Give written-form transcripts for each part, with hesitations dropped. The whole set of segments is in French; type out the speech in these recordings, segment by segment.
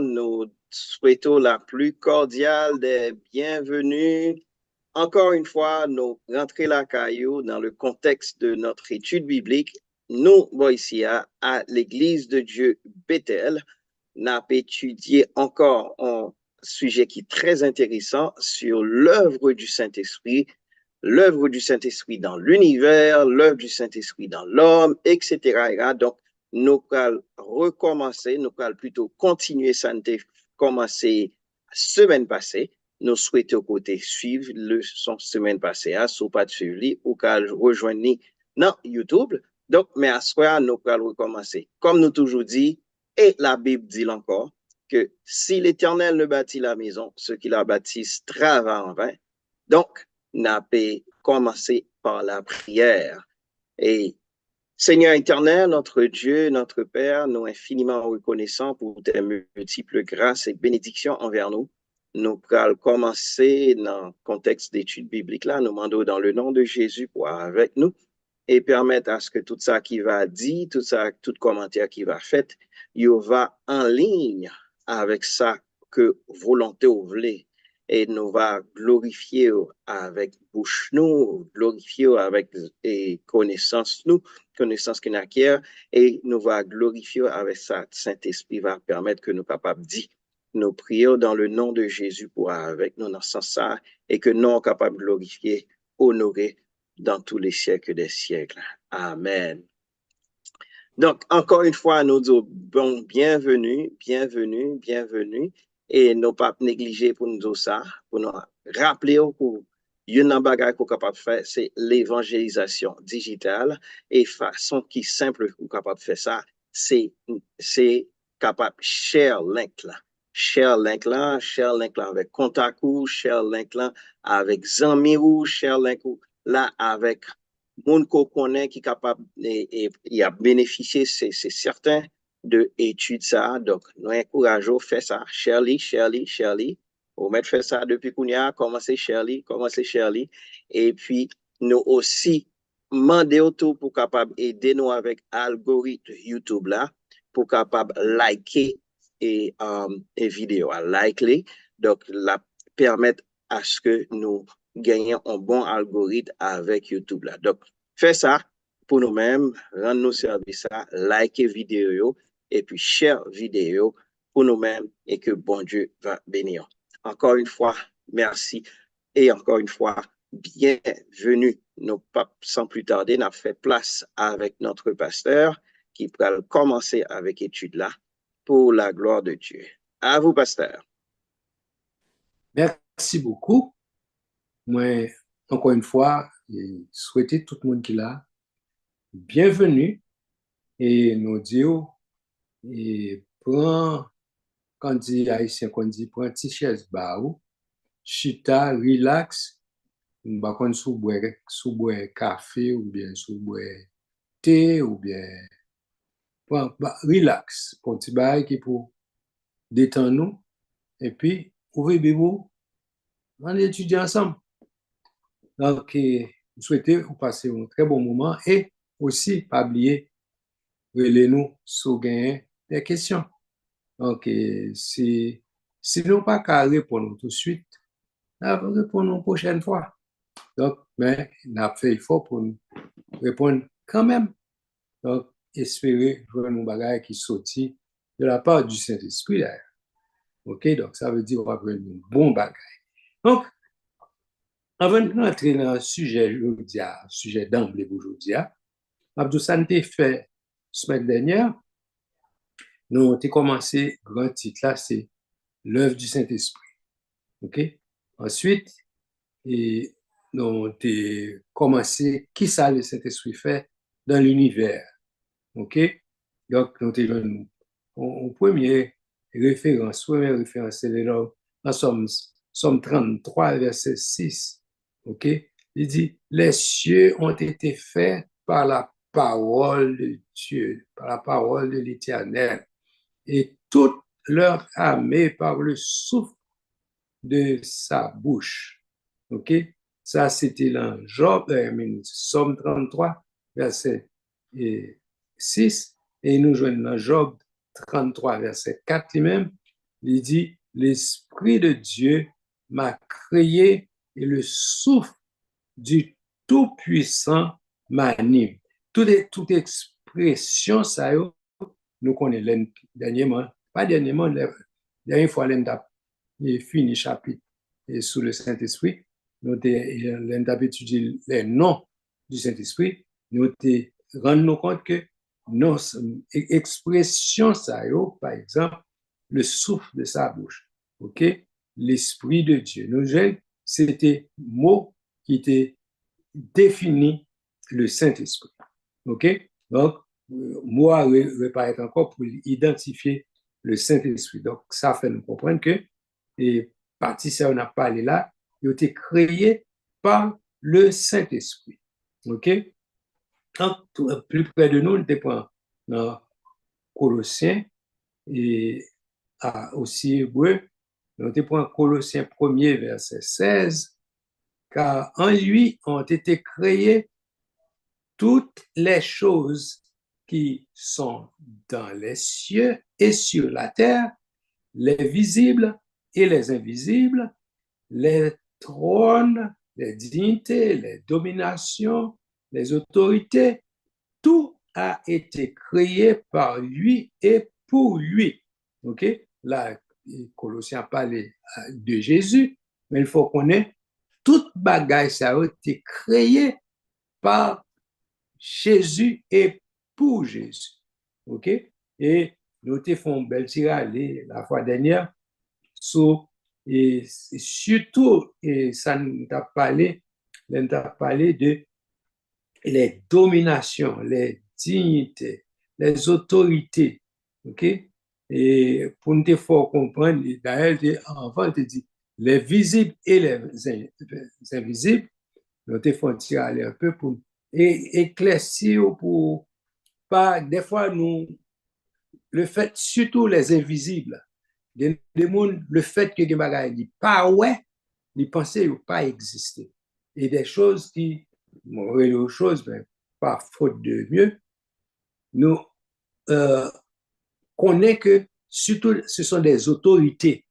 Nous souhaitons la plus cordiale des bienvenues. Encore une fois, nous rentrons la caillou dans le contexte de notre étude biblique. Nous, ici à l'Église de Dieu Bethel, n'a étudié encore un sujet qui est très intéressant sur l'œuvre du Saint-Esprit dans l'univers, l'œuvre du Saint-Esprit dans l'homme, etc. Donc, nous allons recommencer, nous allons plutôt continuer ça nous commencé la semaine passée. Nous souhaitons côté suivre le son semaine passée, si vous pas de suivi ou qu'à rejoindre dans YouTube. Donc, mais à ce moment, nous allons recommencer. Comme nous toujours dit, et la Bible dit encore que si l'Éternel ne bâtit la maison, ceux qui la bâtissent travaillent en vain. Donc, n'a pas commencé par la prière. Et Seigneur éternel, notre Dieu, notre Père, nous infiniment reconnaissants pour tes multiples grâces et bénédictions envers nous. Nous allons commencer dans le contexte d'études bibliques là, nous demandons dans le nom de Jésus pour être avec nous et permettre à ce que tout ça qui va dit, tout ça, tout commentaire qui va fait, il va en ligne avec ça que volonté ou voulez. Et nous va glorifier avec bouche nous, glorifier avec connaissance nous, connaissance qu'on acquiert, et nous va glorifier avec ça. Saint-Esprit va permettre que nous capables de dire nos prières dans le nom de Jésus pour avec nous dans ce sens et que nous sommes capables de glorifier, honorer dans tous les siècles des siècles. Amen. Donc, encore une fois, nous disons bon, bienvenue, bienvenue, bienvenue. Et nous pas négliger pour nous dire ça, pour nous rappeler que une bagage qu'on est capable de faire, c'est l'évangélisation digitale. Et façon qui simple qu'on est capable de faire ça, c'est capable share link là. Share link là avec contact ou, share link là avec Zami ou, share link là avec monde qu'on connaît qui est capable et il a bénéficié, c'est certain, de études ça. Donc, nous encourageons faire ça. Shirley. Vous mettez faire ça depuis qu'on y a commencé Shirley. Et puis, nous aussi, demander autour pour capable aider nous avec l'algorithme YouTube là, pour capable liker et vidéo à liker. Donc, la permettre à ce que nous gagnions un bon algorithme avec YouTube là. Donc, fais ça pour nous-mêmes, rendre nos services ça, liker vidéo et puis share vidéo pour nous-mêmes et que bon Dieu va bénir. Encore une fois, merci et encore une fois, bienvenue. Nous pas sans plus tarder, nous avons fait place avec notre pasteur qui va commencer avec l'étude là pour la gloire de Dieu. À vous, pasteur. Merci beaucoup. Moi, encore une fois, souhaiter tout le monde qui est là, bienvenue et nous dire, et prends, quand dit haïtien, quand dit, prends une petite chaise baou, chita, relax, bah, quand sous boire café ou bien sous boire thé ou bien, relax, pour un petit bail qui pour détendre nous, et puis, ouvrez bibou, on étudie ensemble. Donc, je souhaite vous passer un très bon moment et aussi, pas oublier, relez-nous sur des questions. Donc, si nous pas qu'à répondre tout de suite, on va répondre une prochaine fois. Donc, mais on a fait effort pour nous répondre quand même. Donc, espérer voir nos bagages qui sortent de la part du Saint-Esprit. OK? Donc, ça veut dire qu'on va avoir un bon bagage. Donc, avant de rentrer dans le sujet d'emblée aujourd'hui, Abdou Santé fait semaine dernière, nous avons commencé, grand titre là, c'est l'œuvre du Saint-Esprit. OK? Ensuite, nous avons commencé, qui ça le Saint-Esprit fait dans l'univers. OK? Donc, nous avons en première référence, c'est dans Somme 33, verset 6. OK? Il dit, les cieux ont été faits par la parole de Dieu, par la parole de l'Éternel, et toute leur armée par le souffle de sa bouche. OK? Ça, c'était dans Somme 33, verset 6, et nous joignons dans Job 33, verset 4 lui-même, il dit, l'Esprit de Dieu m'a créé et le souffle du Tout-Puissant m'anime. Toute expression, ça, nous connaissons dernièrement, pas dernièrement, la dernière fois, l'on fini chapitre et sous le Saint-Esprit, nous avons étudié les noms du Saint-Esprit, nous avons rendu compte que nos expressions, ça, par exemple, le souffle de sa bouche, ok, l'Esprit de Dieu. Nous, c'était mot qui était défini le Saint-Esprit. OK? Donc, moi, reparaît encore pour identifier le Saint-Esprit. Donc, ça fait nous comprendre que, et partie ça, on a parlé là, il a été créé par le Saint-Esprit. OK? Donc, plus près de nous, on était dans Colossiens et aussi Hébreu, on était Colossiens 1er, verset 16, car en lui ont été créés toutes les choses qui sont dans les cieux et sur la terre, les visibles et les invisibles, les trônes, les dignités, les dominations, les autorités, tout a été créé par lui et pour lui. OK? Là, Colossiens parle de Jésus, mais il faut connaître toute bagaille ça a été créé par Jésus et pour Jésus. OK? Et nous te font bel tirage la fois dernière sur et surtout et ça nous a parlé de les dominations, les dignités, les autorités. OK? Et pour nous faire comprendre, d'ailleurs, avant, on te dit les visibles et les invisibles. Nous te font tirer un peu pour éclaircir, pour pas, des fois, nous, le fait, surtout les invisibles, des monde, le fait que des bagages dit pas ouais, ils pensaient pas exister. Et des choses qui, bon, les choses, mais par faute de mieux, nous connaissons que surtout ce sont des autorités,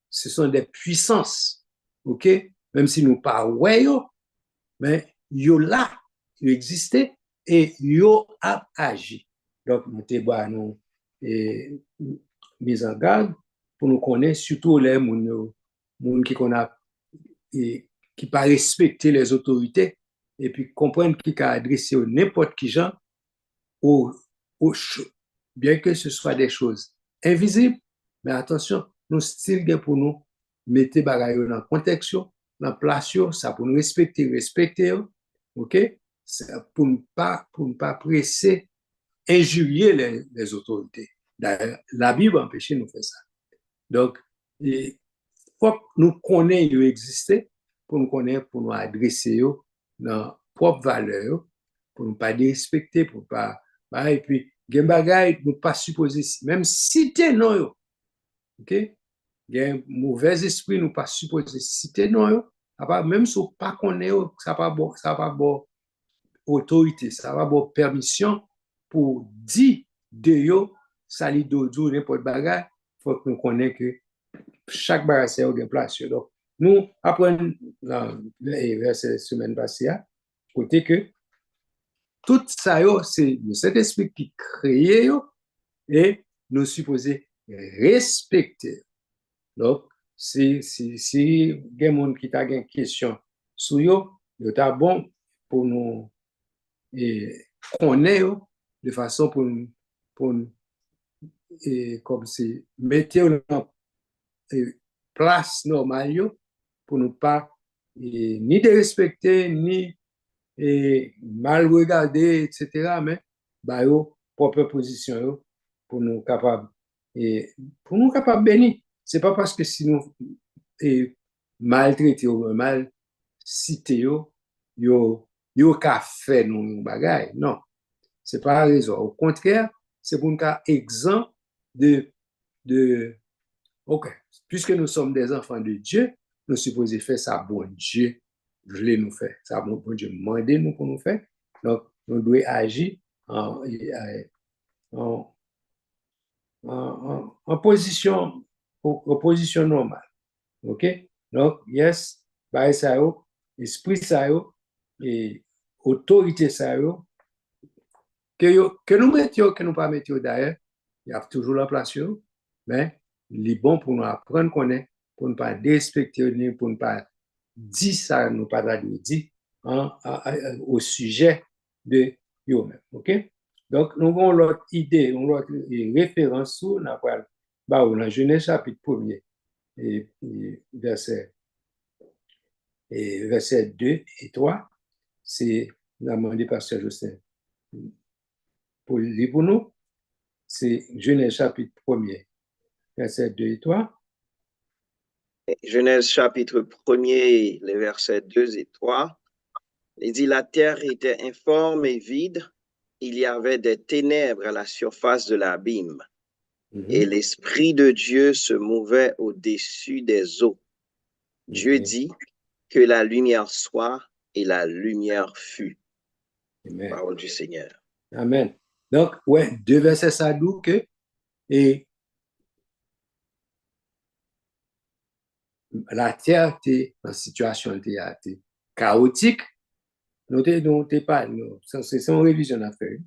ce sont des puissances, ok? Même si nous pas ouais, mais yo là, yo existait et yo a agi. Donc, nous te nous mis en garde pour nous connaître surtout les gens qui connaissent et qui pas respecter les autorités et puis comprendre qui a adressé n'importe qui gens au, au, bien que ce soit des choses invisibles, mais attention, nous style pour nous mettre bagaille dans le contexte, dans le place, ça pour nous respecter, ok? Pour ne pas presser, injurier les autorités. La Bible empêche de nous faire ça. Donc, il faut que nous connaissions exister, pour nous connaître, pour nous adresser dans propre valeur, pour ne pas respecter, pour ne pas. Et puis, il y a des bagailles, nous ne pas supposer, même citer non, ok? Il y a un mauvais esprit, nous ne pas supposer citer non, même si on ne pas connaître, ça va pas bon autorité, ça va bon permission pour dire de yo, ça li dodo, n'importe bagage, il faut que nous connaissions que chaque bagage c'est une place. Donc, nous apprenons dans les semaine passée, côté que tout ça, c'est cet esprit qui crée et nous supposons respecter. Donc, si il y a des gens qui ont une question sur eux, c'est bon pour nous connaître de façon pour et comme si mettre en place normale pour ne pas ni de respecter ni mal regarder, etc. Mais bah, propre position pour nous capables pour nous capables bénir. C'est pas parce que si nous maltraité ou mal cité yo qu'a fait nous bagaille. Non, c'est pas la raison. Au contraire, c'est pour nous cas exempt de OK, puisque nous sommes des enfants de Dieu, nous sommes supposés faire ça bon Dieu voulait nous faire. Ça bon Dieu demandé nous pour nous faire. Donc, nous devons agir en, en position position normale. OK? Donc, yes, bah, ça yo, esprit ça yo, et autorité ça yo, que nous mettions, que nous pas mettions d'ailleurs, il y a toujours la place, yo, mais il est bon pour nous apprendre qu'on est, pour ne pas respecter, pour ne pas dire ça, nous pas dire au sujet de eux-mêmes. OK? Donc, nous avons l'autre idée, nous avons l'autre référence sur la dans Genèse chapitre 1er, verset 2 et 3, c'est la demandé pasteur Joseph pour lire pour nous, c'est Genèse chapitre 1er, verset 2 et 3. Genèse chapitre 1er, les versets 2 et 3. Il dit, la terre était informe et vide, il y avait des ténèbres à la surface de l'abîme, et l'Esprit de Dieu se mouvait au-dessus des eaux. Dieu dit que la lumière soit, et la lumière fut. Amen. Parole du Seigneur. Amen. Donc, ouais, deux versets ça dit que, et la terre était en situation chaotique. Nous n'avons pas, c'est une révision à faire.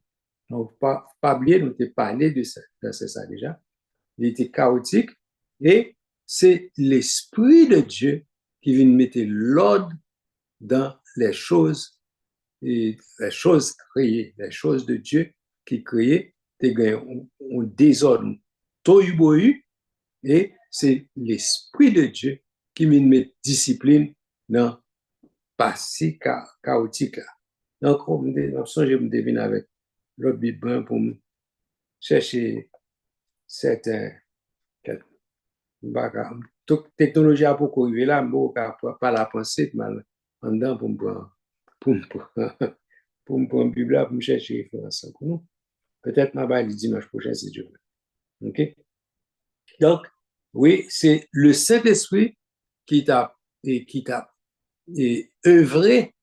Donc, pas oublier, nous avons parlé de ça déjà. Il était chaotique et c'est l'Esprit de Dieu qui vient mettre l'ordre dans les choses, et les choses créées, les choses de Dieu qui créent, un désordre, tohu et c'est l'Esprit de Dieu qui vient mettre discipline dans passé chaotique là. Donc, je me devine avec l'autre Bible pour chercher certains technologie a beaucoup arrivé là, mais pas la pensée, mal en dedans pour me prendre, pour me prendre Bible pour me chercher référence pour nous. Peut-être ma balle dimanche prochain si Dieu veut. OK? Donc, oui, c'est le Saint-Esprit qui t'a œuvré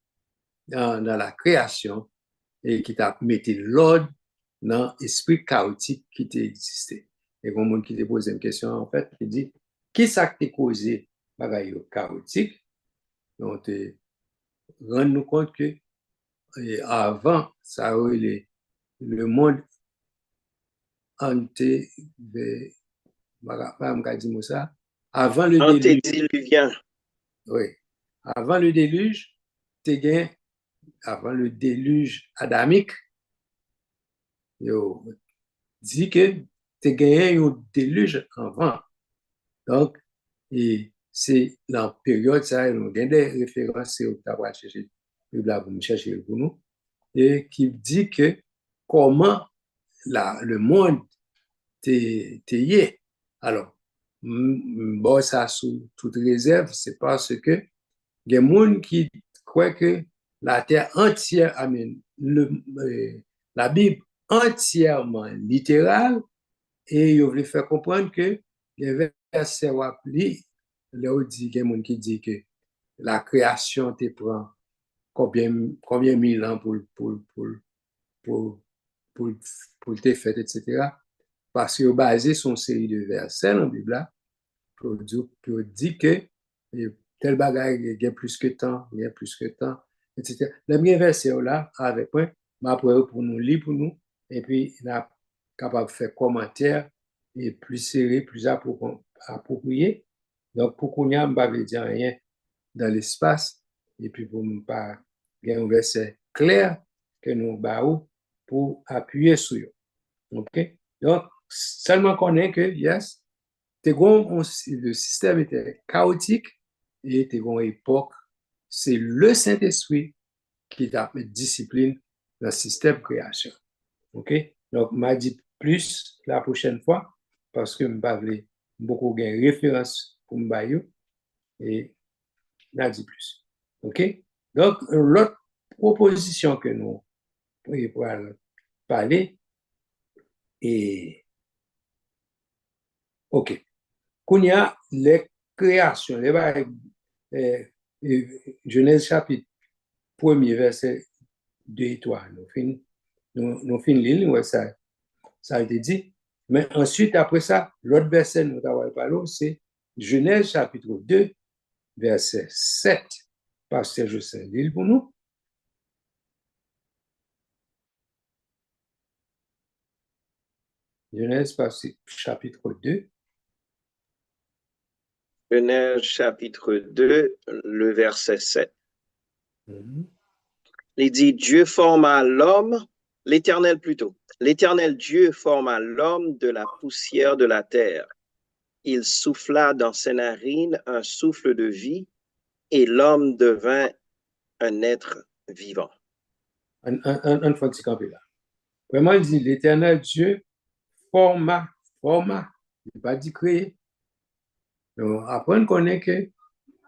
dans la création et qui t'a mis l'ordre dans l'esprit chaotique qui t'a existé. Et comme monde qui te pose une question, en fait, qui dit, qui ça qui t'a causé bagaille chaotique? Donc, te rendre nous compte que avant, ça le monde ante, ça, avant le déluge. Antédiluvien. Oui. Avant le déluge, avant le déluge adamique, yo dit que tu gagné un déluge avant. Donc, et c'est la période, ça, nous avons des références au travail chercher, pour me chercher pour nous, et qui dit que comment le monde t'est. Alors, bon, ça, sous toute réserve, c'est parce que il y a des gens qui croient que la terre entière, la Bible entièrement littérale, et ils veulent faire comprendre que les versets rappelés, là où il y a des gens qui disent que la création te prend combien mille ans pour, pour te faire, etc. Parce qu'ils ont basé son série de versets dans la Bible pour dire que tel bagage, il y a plus que temps, il y a plus que temps, etc. Le bien verset là, avec moi, après pour nous lire pour nous, et puis il est capable de faire commentaire et plus serré, plus approprié. Donc, pour qu'on y a, je ne vais pas dire rien dans l'espace, et puis pour ne pas avoir un verset clair que nous avons pour appuyer sur eux. OK? Donc, seulement qu'on est que, yes, le système était chaotique et était une époque, c'est le Saint-Esprit qui t'a mis discipline dans le système création. OK? Donc, m'a dit plus la prochaine fois parce que je vais beaucoup de références pour me et m'a dit plus. OK? Donc, l'autre proposition que nous pourrions parler est OK. Qu'on y a les créations, Genèse chapitre 1er, verset 2 et 3. Nous finissons l'île, ça a été dit. Mais ensuite, après ça, l'autre verset nous avons parlé, c'est Genèse chapitre 2, verset 7. Pasteur Joseph, lis pour nous. Genèse chapitre 2. Genèse chapitre 2, le verset 7. Il dit, Dieu forma l'homme, l'Éternel plutôt. L'Éternel Dieu forma l'homme de la poussière de la terre. Il souffla dans ses narines un souffle de vie, et l'homme devint un être vivant. Un fois que c'est là. Vraiment, il dit, l'Éternel Dieu forma, il n'a pas dit créer. Donc, après, on connaît que,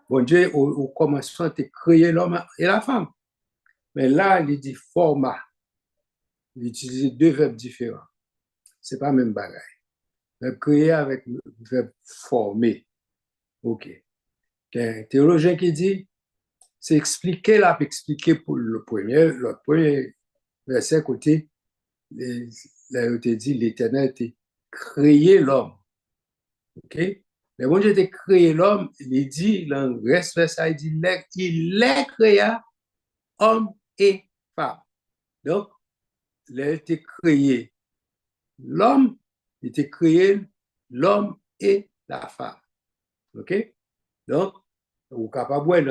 bon Dieu, au commencement, il a créé l'homme et la femme. Mais là, il dit forma. Il utilise deux verbes différents. Ce n'est pas le même bagage. Le créer avec le verbe former. OK. Il y a un théologien qui dit, c'est expliquer là, expliquer pour le premier verset côté, là, il te dit, l'Éternel a créé l'homme. OK? Mais bon Dieu a créé l'homme, il dit, dans le reste de ça, il dit, il les créa homme et femme. Donc, il a été créé l'homme, il a créé l'homme et la femme. OK? Donc, vous êtes capable de voir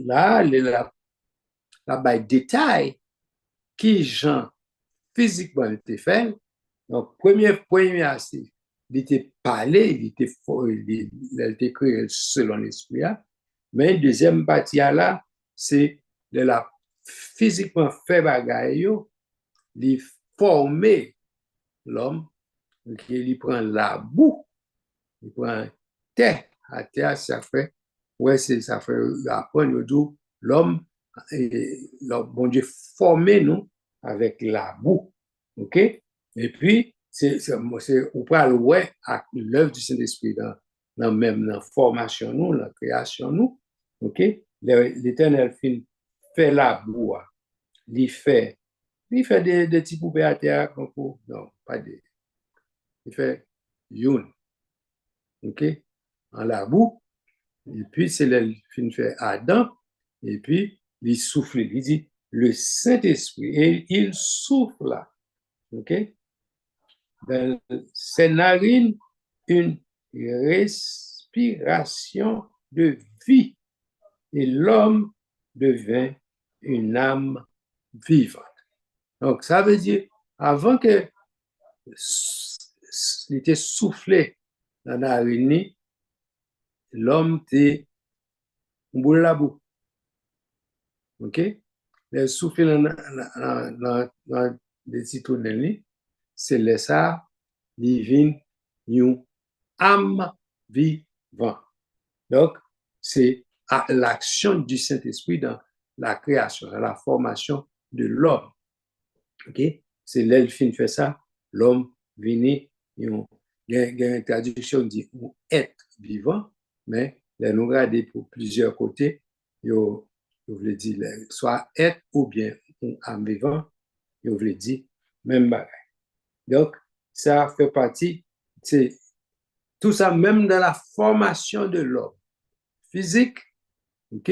là, la détail qui Jean physiquement était fait. Donc, premier c'est il était parlé, il était créé selon l'esprit. Mais deuxième partie là, c'est de la physiquement fait bagaille, il former l'homme, il prend la boue, il prend terre, à terre, ça fait, ouais, ça fait, après, nous dit, l'homme, bon Dieu, formé nous avec la boue, ok? Et puis, on parle, ouais, à l'œuvre du Saint-Esprit dans même la formation nous, la création nous, ok? L'Éternel fait la boue, il fait des petits poupées à terre, non, pas des, il fait youn, ok? En la boue, et puis c'est le film fait Adam, et puis il souffle, il dit le Saint-Esprit, et il souffle là, ok? Dans ses narines, une respiration de vie, et l'homme devint une âme vivante. Donc, ça veut dire, avant que il était soufflé dans la narine, l'homme était boule la boue. OK? Le souffle dans les citronelles, c'est le ça, divin, une âme vivant. Donc, c'est l'action du Saint-Esprit dans la création, dans la formation de l'homme. OK? C'est l'elfine fait ça, l'homme vini, il y a une traduction qui dit être vivant, mais nous regardons pour plusieurs côtés, je voulais dire soit être ou bien âme vivant, je voulais dire même bagage. Donc, ça fait partie, c'est tout ça, même dans la formation de l'homme physique, ok?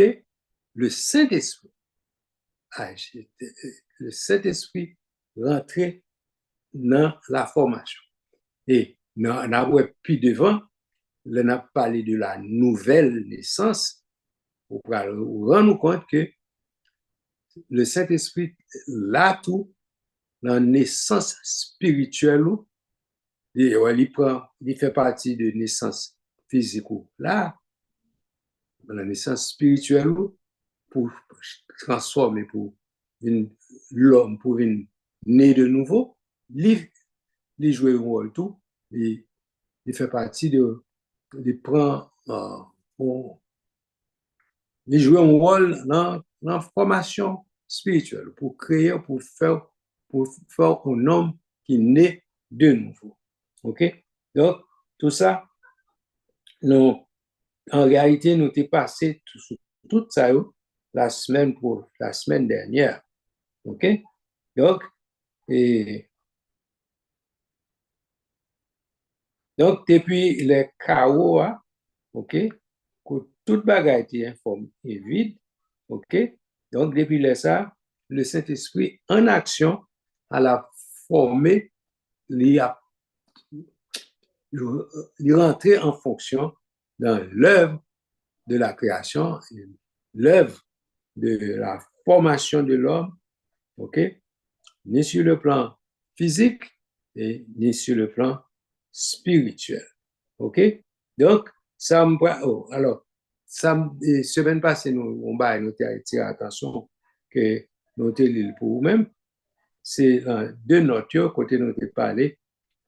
Le Saint-Esprit, le Saint-Esprit rentrait dans la formation. Et puis devant, on a parlé de la nouvelle naissance, pour rendre compte que le Saint-Esprit, là tout, la naissance spirituelle, il fait partie de naissance physique. Là, la naissance spirituelle, pour transformer, pour l'homme, pour venir né de nouveau, il joue un rôle tout, il fait partie de prendre, il joue un rôle dans la formation spirituelle, pour créer, pour faire un homme qui naît de nouveau. OK? Donc, tout ça, nous, en réalité, nous t'es passé tout ça la semaine dernière. OK? Donc, et Donc, depuis les chaos, OK, que toute bagaille était informe et vide, OK, donc depuis ça, le Saint-Esprit en action à la former, il rentrer en fonction dans l'œuvre de la création, l'œuvre de la formation de l'homme, OK, ni sur le plan physique et ni sur le plan spirituel. OK? Donc, ça me. Oh, alors, semaine passée, nous avons tiré attention que nous avons pour vous-même. C'est de notre côté, nous avons parlé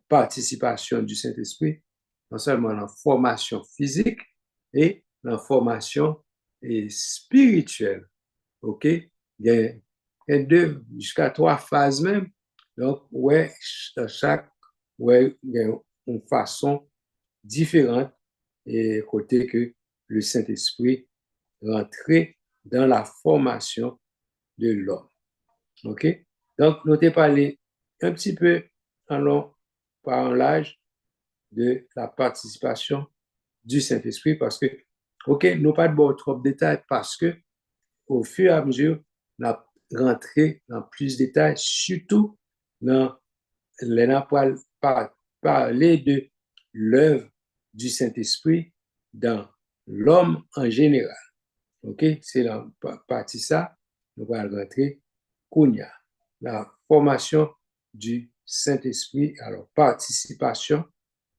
participation du Saint-Esprit, non seulement dans la formation physique et dans la formation spirituelle. OK? Il y a deux jusqu'à trois phases même. Donc, ouais, chaque, ouais, il y a une façon différente et côté que le Saint-Esprit rentrait dans la formation de l'homme. OK? Donc, nous avons parlé un petit peu en long par l'âge de la participation du Saint-Esprit parce que, OK, nous pas de bon trop de détails parce que au fur et à mesure, on a rentré dans plus de détails, surtout dans parler de l'œuvre du Saint-Esprit dans l'homme en général. OK? C'est la partie ça, nous allons rentrer Kounia, la formation du Saint-Esprit, alors participation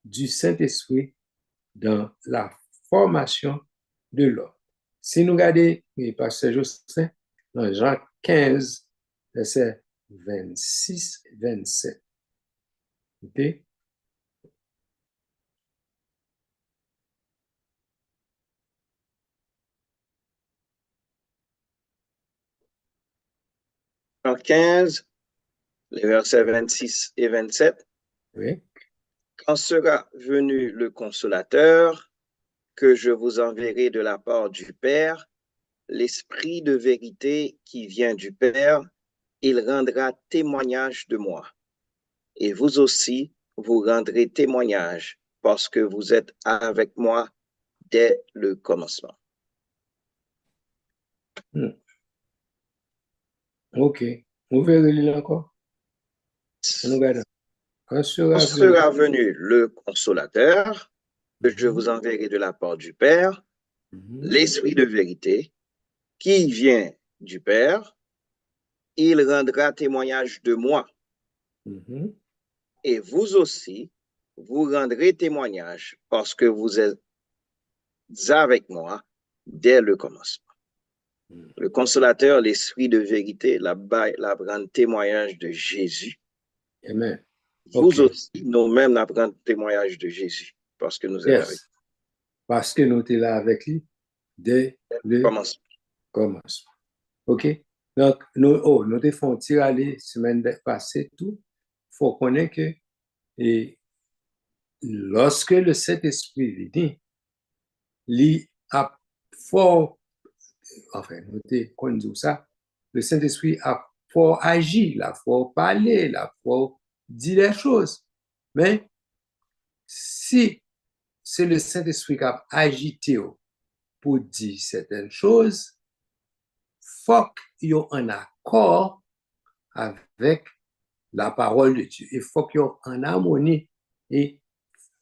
du Saint-Esprit dans la formation de l'homme. Si nous regardons le passage Justin dans Jean 15, verset 26-27. OK? Jean 15, les versets 26 et 27. Oui. Quand sera venu le consolateur, que je vous enverrai de la part du Père, l'Esprit de vérité qui vient du Père, il rendra témoignage de moi. Et vous aussi, vous rendrez témoignage parce que vous êtes avec moi dès le commencement. OK. Vous verrez là encore. Nous regardons. Quand Quand sera venu. sera venu le consolateur, que je vous enverrai de la part du Père, l'Esprit de vérité qui vient du Père, il rendra témoignage de moi. Et vous aussi, vous rendrez témoignage parce que vous êtes avec moi dès le commencement. Le consolateur, l'Esprit de vérité, la rend témoignage de Jésus. Amen. Vous aussi, nous-mêmes, nous rendons témoignage de Jésus parce que nous êtes avec lui. Parce que nous sommes là avec lui dès le commencement. OK? Donc, nous devons tirer aller semaine passée tout. Il faut connaître que et lorsque le Saint-Esprit vient, il a fort, enfin, nous devons ça, le Saint-Esprit a fort agi, il a fort parlé, il a fort dit les choses. Mais si c'est le Saint-Esprit qui a agité pour dire certaines choses, faut qu'il y ait un accord avec la parole de Dieu. Il faut qu'il y ait en harmonie et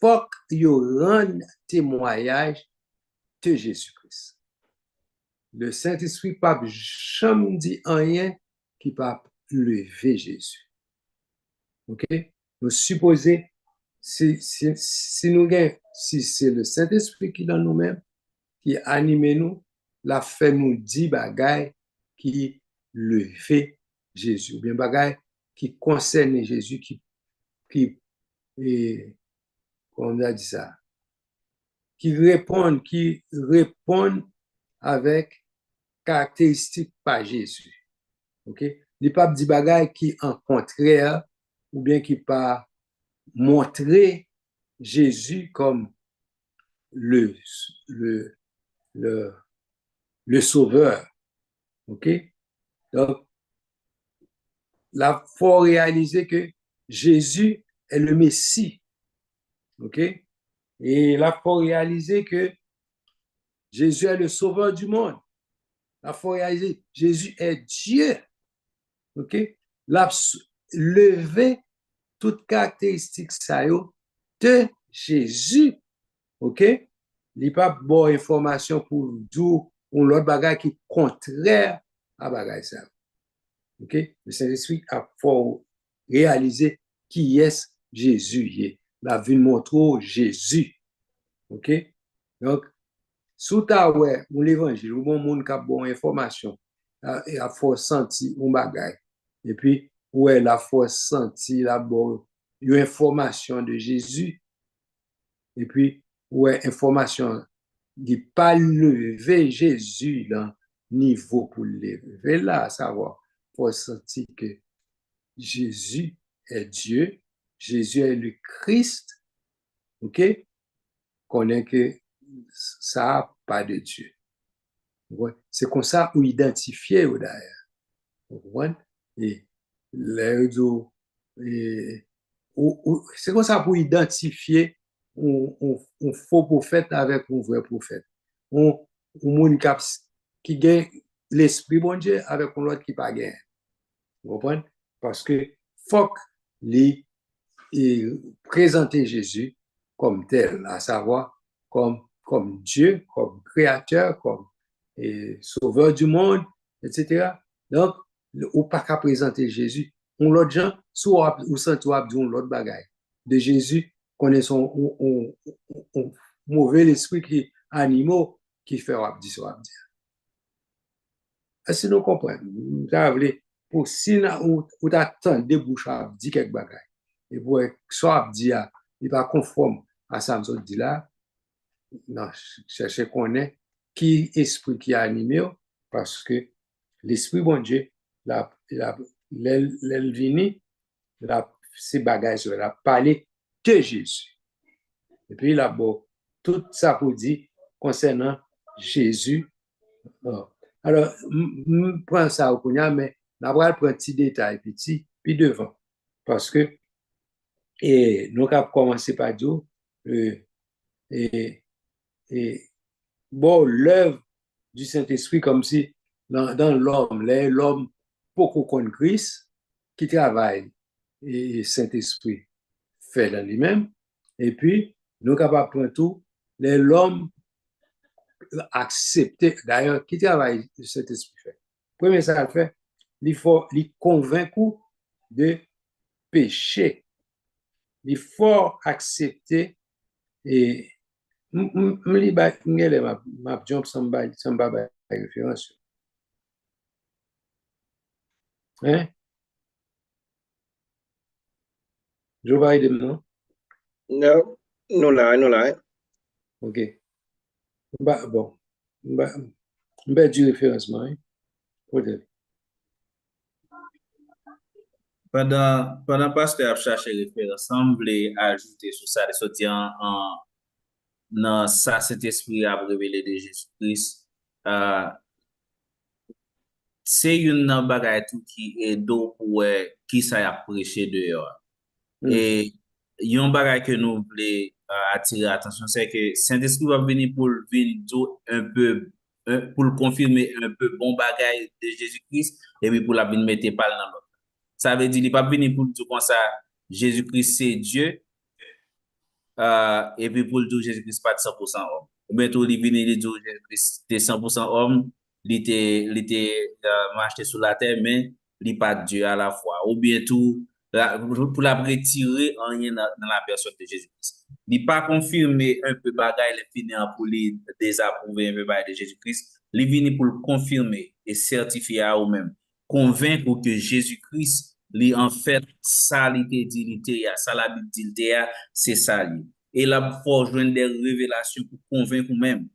faut qu'il y rende témoignage de Jésus-Christ. Le Saint-Esprit pas jamais dit rien qui pas lever Jésus. OK? Nous supposons, si c'est le Saint-Esprit qui dans nous-mêmes, qui anime nous, la fait nous dit bagaille qui lever Jésus, ou bien bagaille qui concerne Jésus, qui on a dit ça, qui répondent avec caractéristiques par Jésus. OK? Il pas dit bagaille qui en contraire ou bien qui pas montrer Jésus comme le, le, le, le sauveur. OK? Donc, là, il faut réaliser que Jésus est le Messie. OK? Et là, il faut réaliser que Jésus est le sauveur du monde. Là, il faut réaliser Jésus est Dieu. OK? Là, lever toute caractéristique ça de Jésus. OK? Il n'y a pas de bonne information pour dire ou l'autre bagage qui est contraire à bagage ça. OK? Le Saint-Esprit a faut réaliser qui est Jésus. La vie montre Jésus. OK? Donc, sous ta ouais, ou l'évangile, ou bon monde qui a bonne information, il a faut sentir un bagage. Et puis, ouais, la faut sentir la bonne information de Jésus. Et puis, ouais, information qui pas lever Jésus dans niveau pour lever là, à savoir, faut sentir que Jésus est Dieu, Jésus est le Christ, ok? Connaît que ça n'a pas de Dieu. Ouais. C'est comme ça qu'on identifie d'ailleurs. Et c'est comme ça pour identifier un faux prophète avec un vrai prophète. Un monde qui gagne l'esprit bon Dieu avec un autre qui n'a pas gagné. Vous comprenez? Parce que faut qu'il présenter Jésus comme tel, à savoir comme Dieu, comme créateur, comme sauveur du monde, etc. Donc, ou pas qu'à présenter Jésus, on l'autre gens, soit ou sans toi, on l'autre bagaille. De Jésus, connaissons un mauvais esprit qui animaux qui fait wabdi soit wabdi. Est-ce que nous comprenons? Pour si ou t'attends des bouches à dire quelque bagaille. Et pour soit dit il pas conforme à ça nous dit là, non, chercher qu'on est qui esprit qui a animé parce que l'esprit bon Dieu l'elvini ces bagages la parler de Jésus. Et puis là bon tout ça pour dire concernant Jésus. Alors prends ça au cognac mais d'abord prendre un petit détail petit puis devant parce que et nous avons commencé par dire et bon, l'œuvre du Saint-Esprit, comme si dans l'homme, beaucoup connaît Christ, qui travaille, et Saint-Esprit fait dans lui-même. Et puis, nous sommes capables de prendre tout, l'homme accepté, d'ailleurs, qui travaille, le Saint-Esprit fait. Premier, ça fait, il faut convaincre de péché. Il faut accepter et m'a jump samba référence. Hein? Je vais aider non? Non, nous là. OK. Bon. Du référencement. Hein? Peut-être. Pendant pasteur a cherché référence, semblait ajouter sur ça, de sortir dans ça, cet esprit a révélé de Jésus-Christ. C'est une bagaille tout qui est d'eau pour qui ça a prêché dehors. Et yon bagaille que nous voulons attirer attention, c'est que Saint-Esprit va venir pour venir un peu, pour confirmer un peu bon bagaille de Jésus-Christ, et puis pour la venir mettre pas dans l'autre. Ça veut dire qu'il n'est pas venu pour dire comme ça, Jésus-Christ c'est Dieu, et puis pour le dire Jésus-Christ pas de 100% homme. Ou bien tout, il vient de dire Jésus-Christ était 100% homme, il était marché sur la terre, mais il n'est pas Dieu à la fois. Ou bien tout, pour la retirer en rien dans la personne de Jésus-Christ. Il n'est pas confirmé un peu bagaille, il finit pour lui désapprouver un peu bagaille de Jésus-Christ. Il vient pour le confirmer et certifier à eux-mêmes. Convaincre que Jésus-Christ, lui, en fait, ça, ça la Bible c'est ça. Et là, il faut joindre des révélations pour convaincre vous-même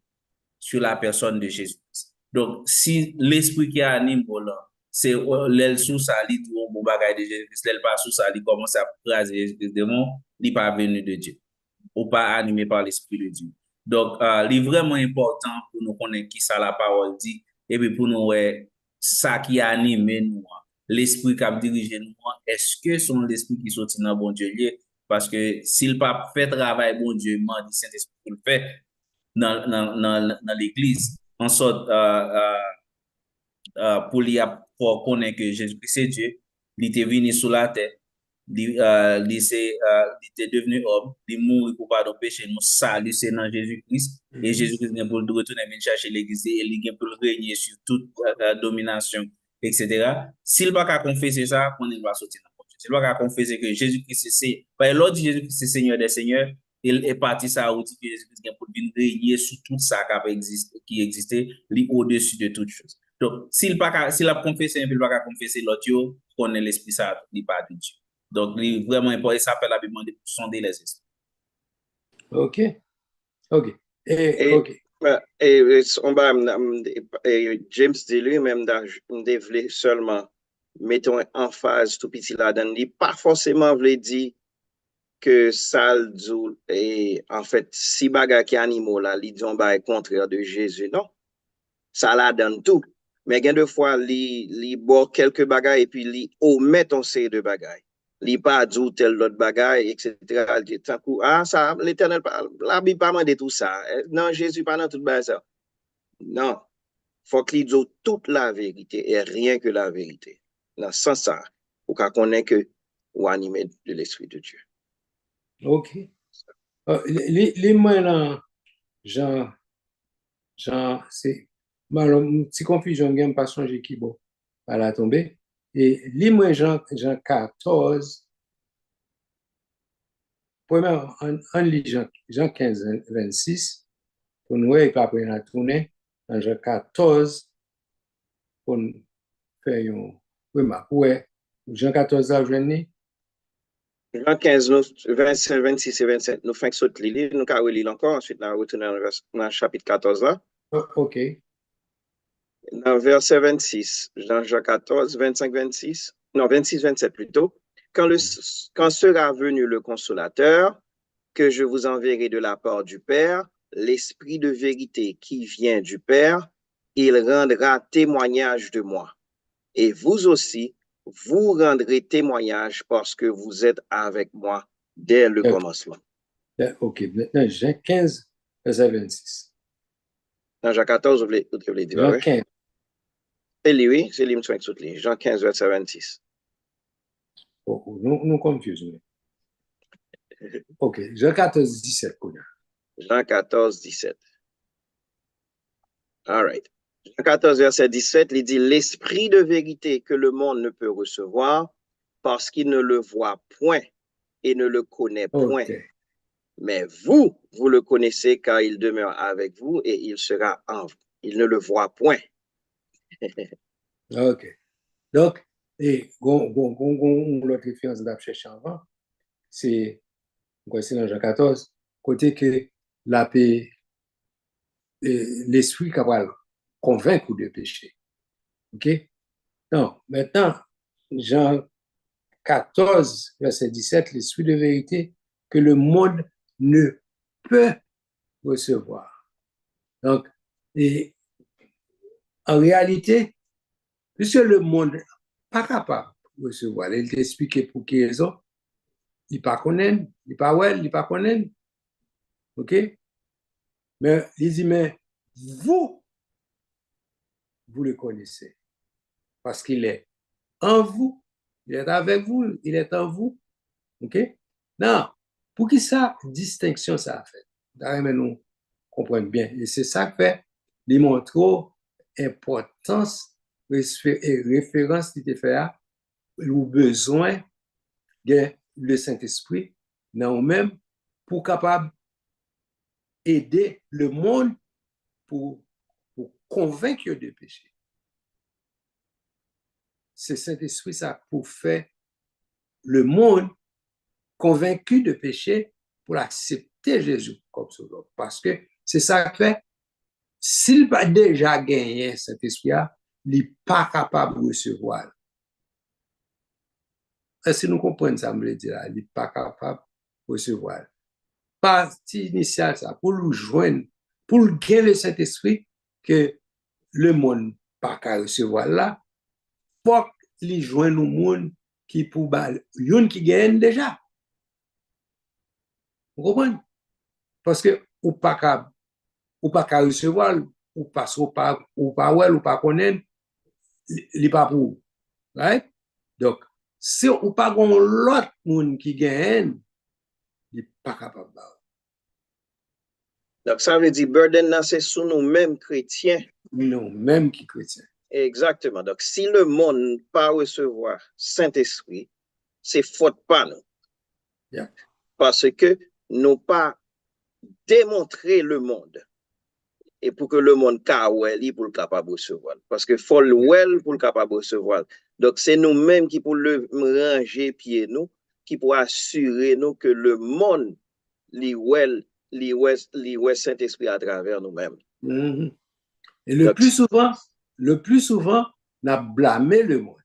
sur la personne de Jésus-Christ. Donc, si l'esprit qui anime, là, c'est l'aile sous ça, il dit, bon bagage de Jésus-Christ, l'aile pas sous ça, il commence à craser Jésus-Christ démon, il n'est pas venu de Dieu, ou pas animé par l'esprit de Dieu. Donc, il est vraiment important pour nous connaître qui ça la parole dit, et puis pour nous, ça qui anime nous, l'esprit qui a dirigé nous, est-ce que son l'esprit qui sortit dans bon Dieu, Parce que s'il pas fait travail, bon Dieu, m'a dit Saint-Esprit pour le faire dans l'Église, en sorte, pour pour connaître que Jésus-Christ c'est Dieu, il était venu sur la terre, il était devenu homme, il mourit pour pardon péché, nous salut c'est dans Jésus-Christ, et Jésus-Christ vient pour le retourner, vient chercher l'Église, et il vient pour le régner sur toute domination, etc. S'il va pas confesser ça, on va sortir dans le monde. S'il va pas confesser que Jésus-Christ c'est, l'autre dit Jésus-Christ c'est Seigneur des Seigneurs, il est parti ça où Jésus-Christ vient pour venir régner sur tout ça qui existait, au-dessus de toutes choses. Donc, s'il a confessé, il va confesser l'autre, qu'on est l'Esprit ça, il pas de Dieu. Donc, il est vraiment important, il s'appelle la Bible de sonder les esprits. OK. OK. Et, OK. James dit lui-même, voulait seulement, mettons en phase tout petit là-dedans, il pas forcément voulait dire que ça, et en fait, si baga qui animaux là, ils disent bah contraire de Jésus, non. Ça la donne tout. Mais il y a deux fois, li boit quelques bagailles et puis li omet on série de bagailles. Li pas dit tel autre bagaille, etc. Ah, ça, l'éternel, la Bible pas de tout ça. Non, Jésus pas dans tout ça. Non. Faut qu'il dise toute la vérité et rien que la vérité. Dans ce sens ça, pour qu'on connaisse que ou animé de l'Esprit de Dieu. OK. Les moyens, Jean, c'est malheureusement, une petite confusion, je ne pas changer qui bon, à la tombée. Et les moyens, Jean 14, premièrement, en lit Jean 15, 26, pour nous, et puis après, on a tourné dans Jean 14, pour nous faire une remarque. Ouais, Jean 14, là, je venais. Jean 15, 25, 26 et 27, nous faisons sauter l'île, nous avons l'île encore, ensuite nous retournons dans le chapitre 14 là. OK. Dans verset 26, Jean 14, 25, 26, non, 26, 27 plutôt. Quand sera venu le consolateur, que je vous enverrai de la part du Père, l'Esprit de vérité qui vient du Père, il rendra témoignage de moi. Et vous aussi, vous rendrez témoignage parce que vous êtes avec moi dès le commencement. OK. Maintenant, Jean 15, verset 26. Dans Jean 14, vous voulez dire, Jean ouais? 15. C'est lui, Jean 15, verset 26. Oh, nous confusons. OK. Jean 14, 17. Jean 14, 17. All right. Jean 14, verset 17, il dit, l'esprit de vérité que le monde ne peut recevoir parce qu'il ne le voit point et ne le connaît point. Okay. Mais vous le connaissez car il demeure avec vous et il sera en vous. Il ne le voit point. OK. Donc, l'autre référence d'ap chercher avant, c'est dans Jean 14, côté que la paix, l'esprit capable de convaincre de péché. OK? Non, maintenant, Jean 14, verset 17, l'esprit de vérité que le monde ne peut recevoir. Donc, et en réalité, puisque le monde n'est pas capable de recevoir, il t'explique pour quelle raison, il ne pas connaît, il ne pas ouais, il ne pas connaît. OK? Mais il dit, mais vous le connaissez. Parce qu'il est en vous, il est avec vous, il est en vous. OK? Non, pour qui ça, distinction ça a fait? D'ailleurs, nous comprenons bien. Et c'est ça que fait, il montre l'importance et référence qui te fait ou besoin de le Saint-Esprit dans nous-mêmes pour capable aider le monde pour convaincre de péché. C'est Saint-Esprit ça pour faire le monde convaincu de péché pour accepter Jésus comme sauveur. Parce que c'est ça que fait, s'il n'a déjà gagné cet esprit-là, il n'est pas capable de recevoir. Est-ce que nous comprenons ça, me le dire, il n'est pas capable de recevoir. Partie initiale, ça, pour le joindre, pour le gagner le Saint-Esprit, que le monde n'a pas qu'à recevoir là, faut qu'il joigne le monde qui pour yon qui gagne déjà. Vous comprenez? Parce que ou pas qu'à recevoir, ou pas ouais, ou pas connaître, il pas pour. Right? Donc, si ou pas l'autre monde qui gagne, il n'est pas capable. Donc, ça veut dire, burden, c'est sous nous-mêmes chrétiens. Nous-mêmes qui chrétiens. Exactement. Donc, si le monde ne pas recevoir Saint-Esprit, c'est faute pas nous. Yeah. Parce que nous pas démontrer le monde. Et pour que le monde soit pour le capable de recevoir. Parce que faut le well pour le capable de recevoir. Donc, c'est nous-mêmes qui pour le ranger pied nous, qui pour assurer nous que le monde li Saint-Esprit à travers nous-mêmes. Mm-hmm. Et le Donc, plus souvent, on a blâmé le monde.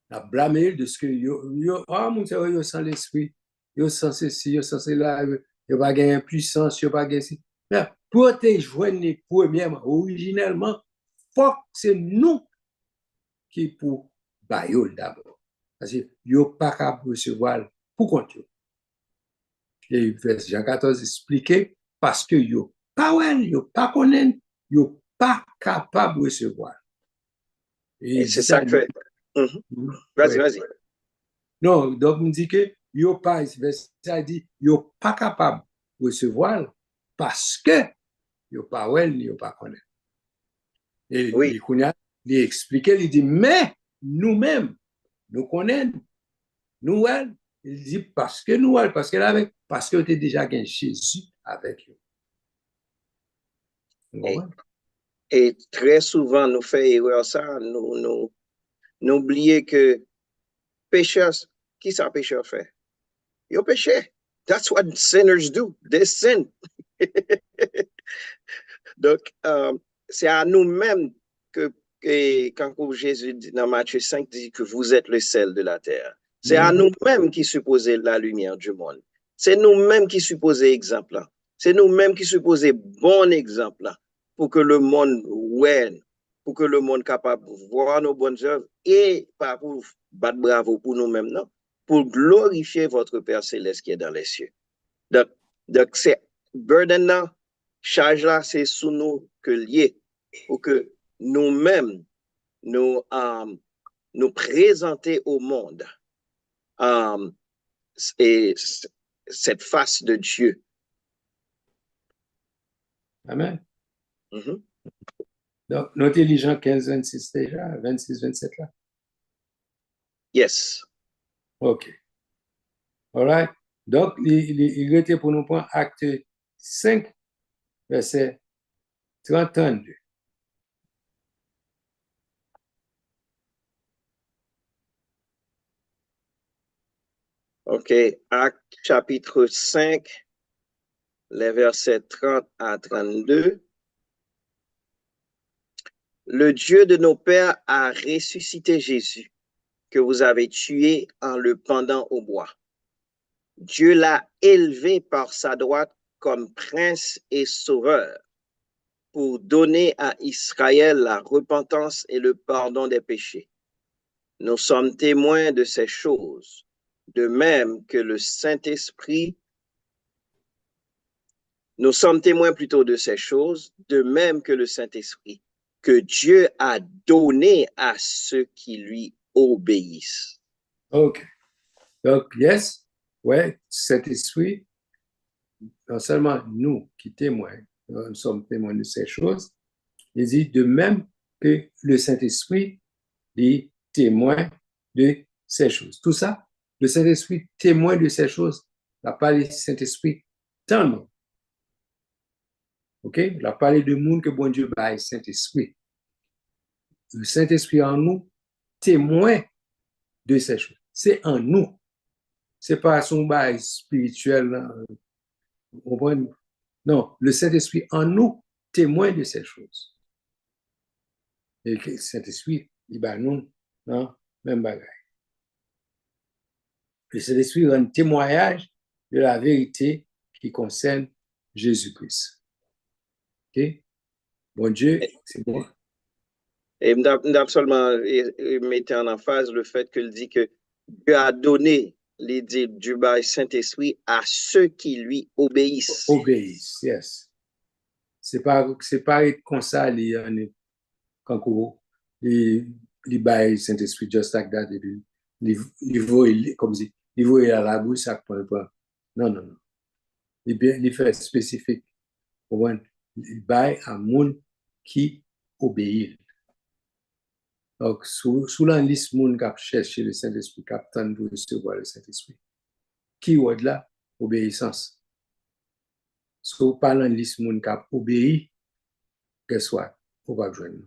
On a blâmé de ce que mon Dieu, yo sans l'esprit, yo sans ceci, yo sans cela, yo pas gagner puissance, yo pas gagner ci. Mais pour te joindre premièrement, originellement, faut que c'est nous qui pour bailler d'abord. Parce que yo pas capable de recevoir pour compte. Et Jean 14 expliqué parce que yo pas ouais, yo pas connaît, yo pas capable de recevoir. Et c'est ça que fait. Vas-y. Non, donc on dit que yo pas, ça dit yo pas capable de recevoir parce que yo pas ouais, yo pas connaît. Et oui. Il expliqué, il dit mais nous-mêmes nous connaissons, nous ouais, il dit parce que nous ouais, parce que tu es déjà gagné Jésus avec eux. Et très souvent, nous faisons erreur ça, nous oublions que pécheur, qui ça pécheur fait? Ils péché. That's what sinners do. They sin. Donc, c'est à nous-mêmes que quand Jésus dit dans Matthieu 5 dit que vous êtes le sel de la terre. C'est à nous-mêmes qui supposons la lumière du monde. C'est nous-mêmes qui supposons exemple. C'est nous-mêmes qui supposons bon exemple pour que le monde ouais, pour que le monde capable de voir nos bonnes œuvres et pas pour battre bravo pour nous-mêmes, non, pour glorifier votre Père céleste qui est dans les cieux. Donc c'est burden là, charge là, c'est sous nous que lié pour que nous-mêmes nous présenter au monde et cette face de Dieu. Amen. Mm-hmm. Donc, notez les gens 15, 26 déjà, 26, 27 là. Yes. OK. All right. Donc, il était pour nous prendre acte 5, verset 32. OK. Acte chapitre 5, les versets 30 à 32. Le Dieu de nos pères a ressuscité Jésus, que vous avez tué en le pendant au bois. Dieu l'a élevé par sa droite comme prince et sauveur pour donner à Israël la repentance et le pardon des péchés. Nous sommes témoins de ces choses, de même que le Saint-Esprit. Nous sommes témoins plutôt de ces choses, de même que le Saint-Esprit, que Dieu a donné à ceux qui lui obéissent. OK. Donc, yes, ouais, Saint-Esprit, non seulement nous qui témoignons, nous sommes témoins de ces choses, il dit de même que le Saint-Esprit est témoin de ces choses. Tout ça, le Saint-Esprit témoin de ces choses, la parole du Saint-Esprit dans nous. OK? La parole de monde que bon Dieu baille Saint-Esprit. Le Saint-Esprit en nous témoin de ces choses. C'est en nous. C'est pas son bail spirituel. Non, le Saint-Esprit en nous témoin de ces choses. Et le Saint-Esprit, il va nous, non, même bagaille. Le Saint-Esprit rend témoignage de la vérité qui concerne Jésus-Christ. OK? Bon Dieu, c'est bon. Et nous seulement mettre en emphase le fait qu'il dit que Dieu a donné il dit du bail Saint-Esprit à ceux qui lui obéissent. Obéissent, yes. C'est pas être comme ça, quand les bail Saint-Esprit, just like that, les voient, comme si, les voient à la bouche, ça prend pas. Non, non, non. Les fait spécifique. Les bail à monde qui obéit. Donc, sous la liste, monde qui a cherché le Saint-Esprit, qui a tenu de recevoir le Saint-Esprit. Qui est là? Obéissance. Sous parlant de liste, monde qui a obéi, qu'est-ce soit, on va joindre.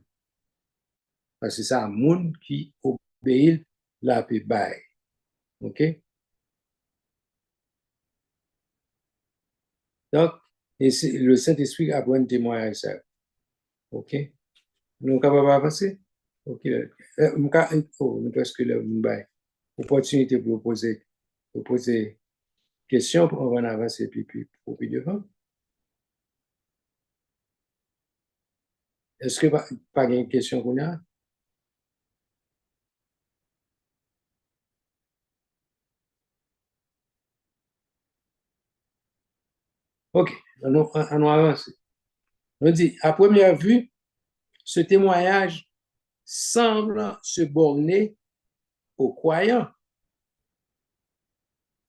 Parce que c'est un monde qui obéit la paix bail. OK? Donc, le Saint-Esprit a un témoignage ça. OK? Nous sommes capables d'avancer? OK. Parce que le opportunité pour poser question, on va avancer puis devant. Est-ce que pas une question qu'on a? OK, on avance. On dit, à première vue, ce témoignage semble se borner aux croyants.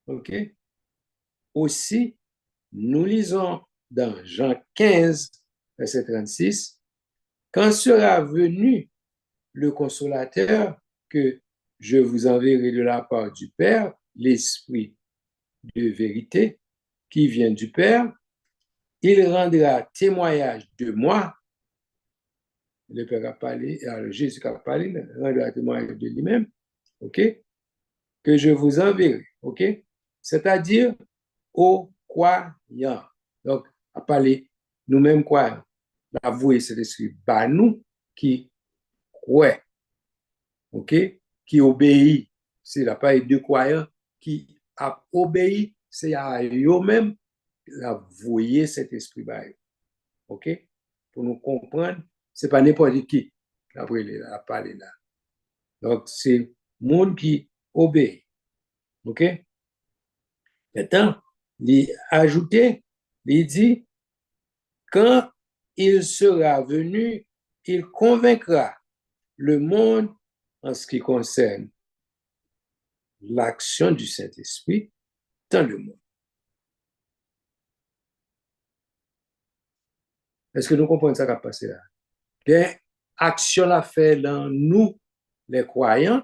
OK? Aussi, nous lisons dans Jean 15, verset 36, quand sera venu le consolateur que je vous enverrai de la part du Père, l'Esprit de vérité qui vient du Père, il rendra témoignage de moi. Le Père a parlé, Jésus a parlé, rendra témoignage de lui-même, OK? Que je vous enverrai, OK? C'est-à-dire aux croyants. Donc, à parler nous-mêmes croyants. L'avouer, c'est l'esprit par nous qui croient, OK? Qui obéit. C'est la part de croyants qui a obéi, c'est à eux-mêmes avouer cet esprit par eux. OK? Pour nous comprendre, c'est pas n'importe qui après il a parlé là. Donc, c'est le monde qui obéit. OK? Maintenant, il ajouté, il dit, quand il sera venu, il convaincra le monde en ce qui concerne l'action du Saint-Esprit dans le monde. Est-ce que nous comprenons ça qui a passé là? Il y a une action à faire dans nous, les croyants,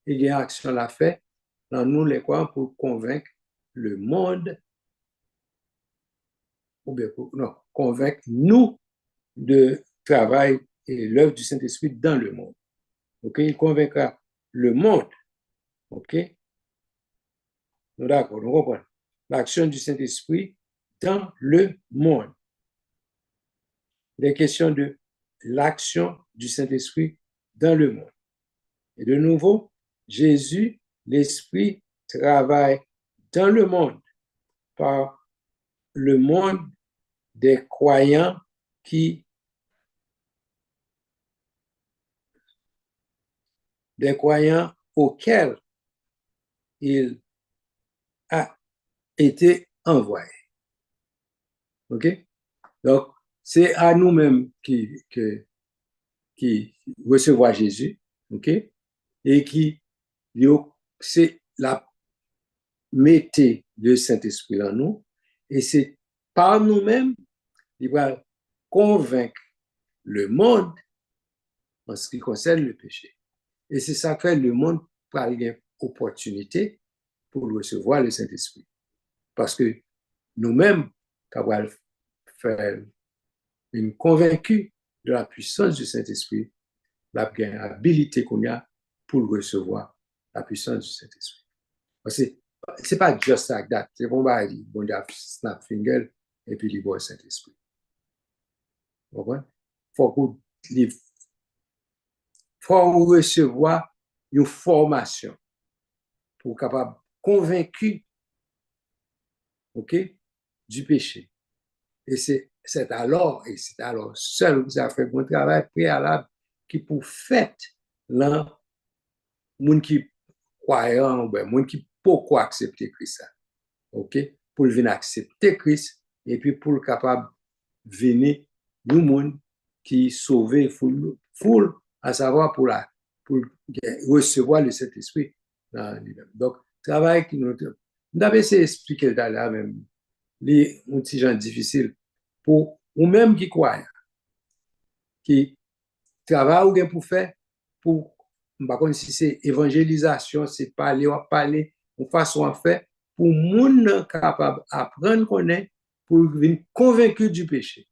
et il y a une action à faire dans nous, les croyants, pour convaincre le monde, ou bien non, convaincre nous de travail et l'œuvre du Saint-Esprit dans le monde. OK? Il convaincra le monde. OK? Nous d'accord, nous comprenons. L'action du Saint-Esprit dans le monde. Les questions de l'action du Saint-Esprit dans le monde. Et de nouveau, Jésus, l'Esprit, travaille dans le monde par le monde des croyants auxquels il a été envoyé. OK? Donc, c'est à nous-mêmes qui recevons Jésus, OK? Et c'est la mettez le Saint-Esprit en nous, et c'est par nous-mêmes qu'il va convaincre le monde en ce qui concerne le péché. Et c'est ça que le monde par une opportunité pour recevoir le Saint-Esprit. Parce que nous-mêmes, quand on va faire une convaincue de la puissance du Saint-Esprit, la habilité qu'on a pour recevoir la puissance du Saint-Esprit. Parce que c'est pas just like that. C'est bon, bah, bon, il snap finger et puis il voit le Saint-Esprit. Vous comprenez? Faut recevoir une formation pour capable convaincu, OK, du péché. Et c'est alors seul vous avez fait un travail préalable qui pour fait là, monde qui croyant, ben, monde qui pourquoi accepter Christ. OK? Pour venir accepter Christ et puis pour le capable venir nous monde qui sauver foule à savoir pour recevoir le Saint-Esprit dans lui-même. Donc, travail qui nous avons essayé d'expliquer là même les petits gens difficiles pour ou même qui croient, qui travail ou bien pour faire pour par contre si c'est évangélisation, c'est parler ou façon à faire pour monde capable apprendre connaître pour venir convaincu du péché.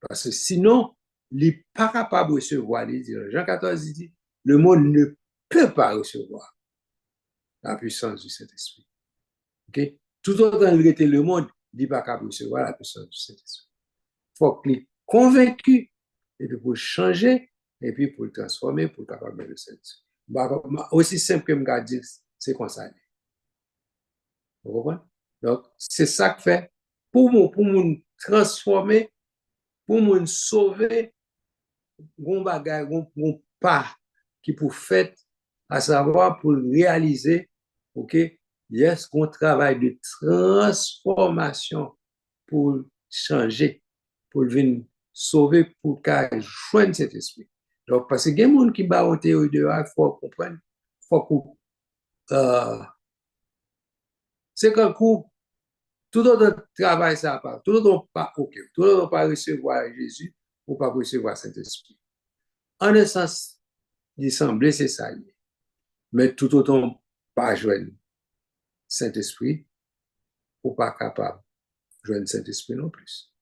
Parce que sinon, il n'est pas capable de recevoir. Jean 14 dit, le monde ne peut pas recevoir la puissance du Saint-Esprit. Okay? Tout autant il était le monde, il n'est pas capable de recevoir la puissance du Saint-Esprit. Il faut qu'il est convaincu, et puis pour changer, et puis pour le transformer, pour le capable de le Saint-Esprit. Aussi simple que je dire, c'est comme ça. Vous comprenez? Donc, c'est ça que fait pour nous transformer, pour nous sauver, on bagage, on pas qui pour faire, à savoir pour réaliser, ok, yes, qu'on travaille de transformation pour changer, pour venir sauver, pour qu'elle joigne cet esprit. Donc, parce que il y a des gens qui ont en théorie de il faut comprendre, faut qu'on, c'est qu'un coup, tout autre travail, ça part, tout autre pas, ok, tout autre pas recevoir Jésus, ou pas recevoir Saint-Esprit. En un sens, il semblait c'est ça. Mais tout autant pas joindre Saint-Esprit ou pas capable de joindre Saint-Esprit non plus.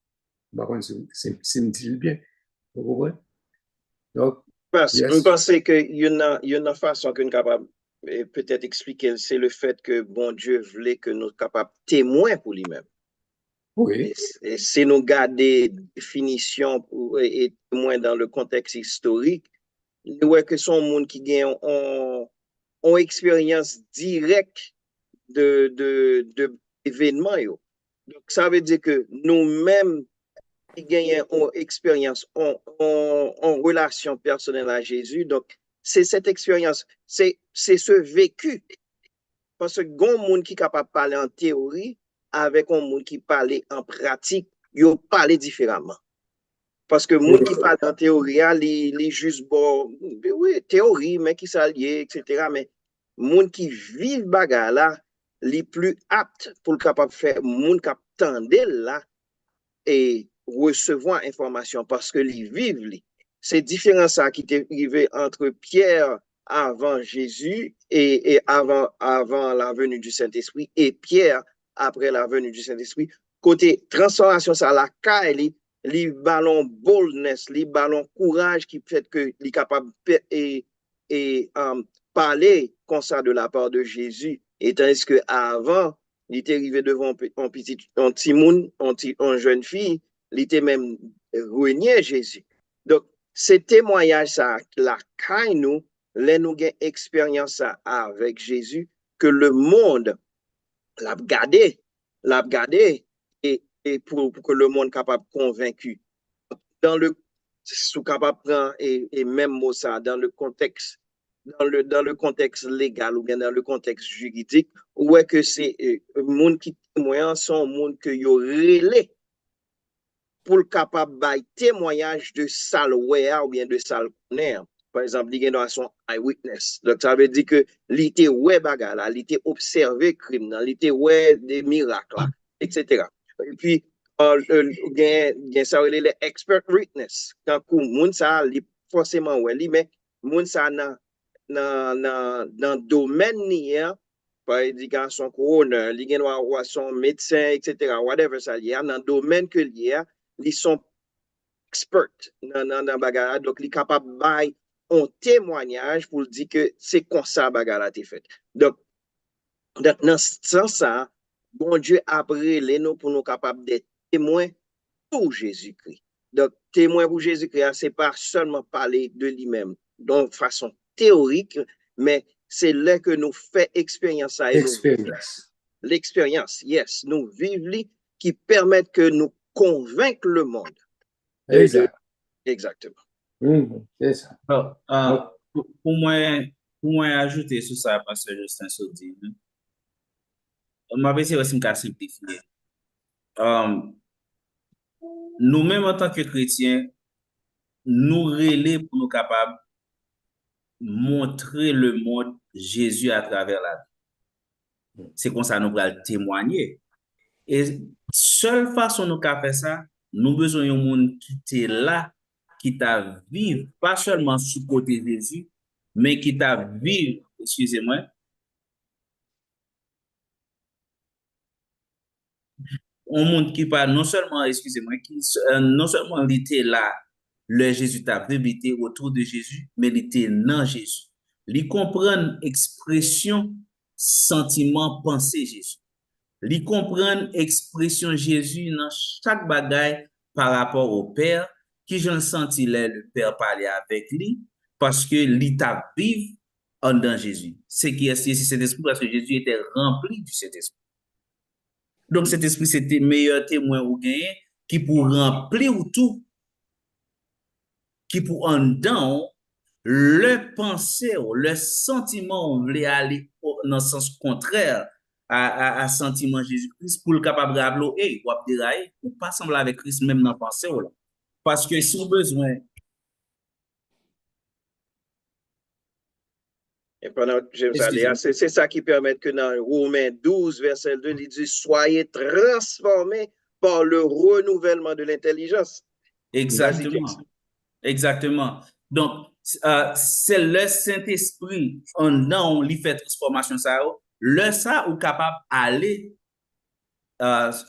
Par contre, c'est me dit bien. Vous comprenez? Donc, je pense qu'il y a une façon qu'on est capable peut-être expliquer, c'est le fait que bon Dieu voulait que nous soyons capables de témoins pour lui-même. Oui. Et si nous gardons définition et témoins dans le contexte historique, nous voyons que son monde qui gagne en expérience directe d'événements. Donc, ça veut dire que nous-mêmes qui gagnons en expérience, en relation personnelle à Jésus, donc, c'est cette expérience, c'est ce vécu. Parce que gon monde qui est capable de parler en théorie avec un monde qui parle en pratique, ils parlent différemment. Parce que monde qui parle en théorie, il est juste bon, oui, théorie, mais qui s'allie, etc. Mais monde qui vit bagarre là, les plus aptes pour le capable de faire, monde qui attendait là et recevoir information parce que les vivent. C'est différent ça qui est arrivé entre Pierre avant Jésus et avant la venue du Saint-Esprit et Pierre après la venue du Saint-Esprit. Côté transformation, ça la caille, les ballons boldness, les ballons courage qui fait que les capables et parler comme ça de la part de Jésus. Et tandis que avant, il était arrivé devant un petit monde, une jeune fille, il était même renié Jésus. Donc, ces témoignages, ça, la caille nous, les nous avons expérience avec Jésus, que le monde l'a gardé et pour que le monde soit capable convaincu. Dans le, sous capable prendre et même mot ça, dans le contexte légal ou bien dans le contexte juridique, où est que c'est monde qui témoigne sont monde que yo relé pour le capable de témoignage de salware ou bien de salconner. Par exemple, il y a son eyewitness. Donc, ça veut dire que l'été ouais bagarre, l'été observé crime, l'été ouais des miracles, etc. Et puis, il y a ça, les expert witness. Quand moun ça, forcément ouais, mais moun ça dans le domaine nier, par exemple, son coroner, il y a son médecin, etc. Whatever ça y a, dans le domaine que il y a, ils sont experts dans la bagarre, donc ils sont capables de faire un témoignage pour dire que c'est comme ça la bagarre a été faite. Donc, dans ce sens-là, bon Dieu a brûlé nous pour nous capables d'être témoins pour Jésus-Christ. Donc, témoin pour Jésus-Christ, c'est pas seulement parler de lui-même, de façon théorique, mais c'est là que nous faisons expérience. L'expérience, yes, nous vivons qui permettent que nous convaincre le monde. Exact. Exactement. C'est ça. Pour moi, pour moi ajouter sur ça, Pasteur Justin Saudi, je vais essayer aussi de simplifier. Nous-mêmes, en tant que chrétiens, nous relais pour nous capables de montrer le monde Jésus à travers la vie. C'est comme ça que nous allons témoigner. Et seule façon nous faire ça, nous besoin d'un monde qui est là, qui t'a vivre, pas seulement sous côté Jésus, mais qui t'a vivre, excusez-moi, un monde qui parle non seulement, excusez-moi, qui non seulement il était là, le Jésus t'a vivre, il était autour de Jésus, mais il était dans Jésus. Il comprend expression, sentiment, pensée Jésus. Il comprend expression Jésus dans chaque bagaille par rapport au Père, qui j'en senti le Père parler avec lui, parce que lui t'a vivre en dans Jésus. C'est qui est cet esprit parce que Jésus était rempli du Saint-Esprit. Donc, cet esprit, c'était meilleur témoin ou gagné qui pour remplir tout, qui pour en dedans, le penser, le sentiment, on voulait aller dans le sens contraire à sentiment Jésus-Christ pour le capable de rappeler, hey, ou abdirailler, ou pas sembler avec Christ même dans le pensée. Parce que si on besoin. Et pendant que James allait, c'est ça qui permet que dans Romains 12, verset 2, il dit, soyez transformés par le renouvellement de l'intelligence. Exactement. Exactement. Donc, c'est le Saint-Esprit en dedans, il fait transformation ça. Le ça ou capable d'aller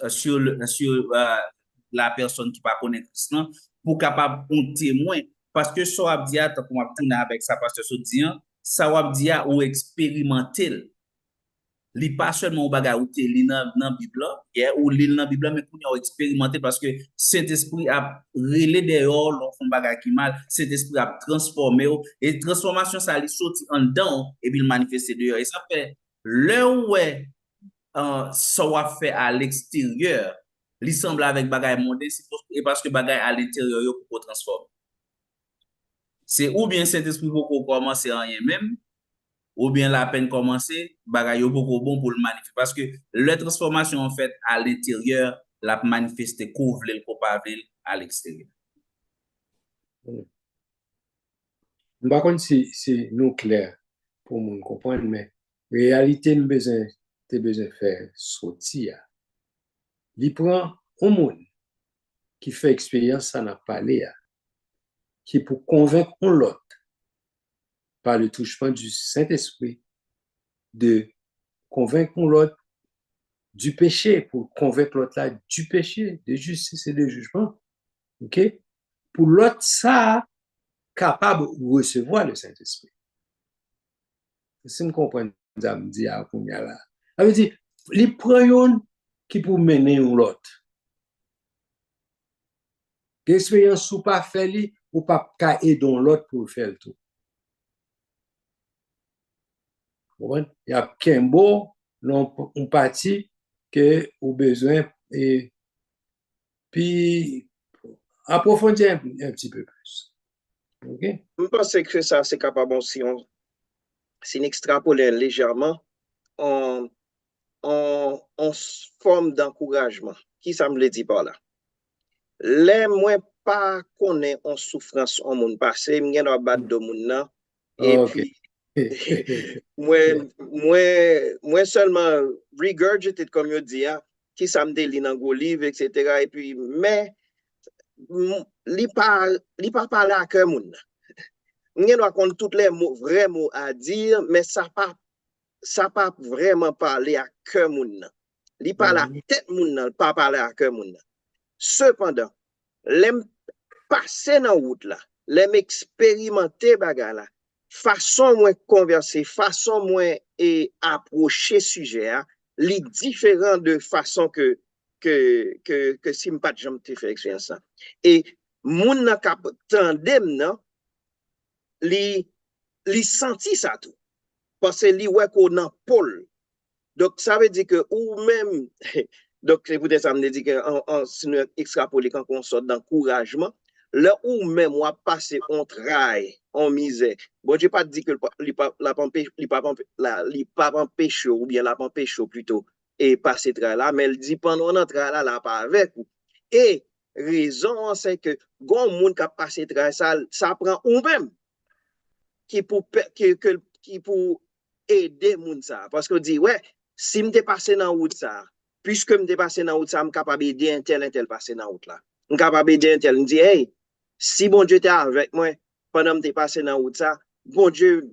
sur la personne qui pas connaît Christ pour capable un témoin parce que ça va dire tant qu'on va tourner avec ça parce que ça va dire ou expérimenter li pas seulement au bagage ou li dans Bible ou li dans Bible mais qu'on a expérimenté parce que Saint-Esprit a relé dehors l'on font bagage qui mal Saint-Esprit a transformé et transformation ça li sorti en dedans et puis il manifester dehors et ça fait le ouais ça va faire à l'extérieur li semble avec bagage mondain et parce que bagage à l'intérieur yo pour transformer c'est ou bien Saint-Esprit pour commencer rien même ou bien la peine commencer, bagay yo beaucoup bon pour le manifester. Parce que la transformation en fait à l'intérieur, la manifester couvre le coupable à l'extérieur. Par contre, c'est nous clair pour nous comprendre, mais réalité, nous besoin faire sortir. Il prend un monde qui fait expérience, ça n'a pas l'air, qui pour convaincre l'autre par le touchement du Saint-Esprit, de convaincre l'autre du péché, pour convaincre l'autre là du péché, de justice et de jugement. OK? Pour l'autre, ça, capable de recevoir le Saint-Esprit. Si vous comprenez, ça me dit à combien là. Ça veut dire, les prennent qui pour mener l'autre. L'expérience ou pas faire ou pas aider l'autre pour faire le tout. Il y a qu'un beau, on partie que au besoin et puis approfondir un petit peu plus. OK? Je pense que ça, c'est capable si on extrapole légèrement en forme d'encouragement. Qui ça me le dit par là? Les moins pas connaît en souffrance en monde passé, m'en doit battre de monde là et puis moi seulement regurgité comme je dis qui ça me dit dans go livre etc. et puis mais li pas parler à cœur monde. On doit connaître tous les mots vrais mots à dire mais ça pas vraiment parler à cœur monde. Li parle à tête monde, pas parler à cœur monde. Cependant, l'aime passer dans route là, l'aime expérimenter bagarre là, façon moins converser, façon moins et approcher sujet li différent de façon que si m'pas jamais te fait expérience ça. Et moun nan k'ap tandem nan li senti ça tout parce que li ouais qu'on nan pôle. Donc ça veut dire que ou même donc c'est pour ça me dit que si nous extrapoler quand on sort d'encouragement là où même on passé on travail, on misère. Bon Dieu pas dit que il pas empêché ou bien la pas empêché plutôt et passer travail là, mais il dit pendant notre travail là, là pas avec vous. Et raison c'est que gon monde qui a passé travail ça prend ou même qui pour aider moun ça parce que dit ouais, si m'te passé dans route ça, puisque m'te passé dans route ça, m'm capable aider un tel passer dans route là. M'm capable aider un tel, dit hey, si bon Dieu t'es avec moi pendant m'te passé dans route ça, bon Dieu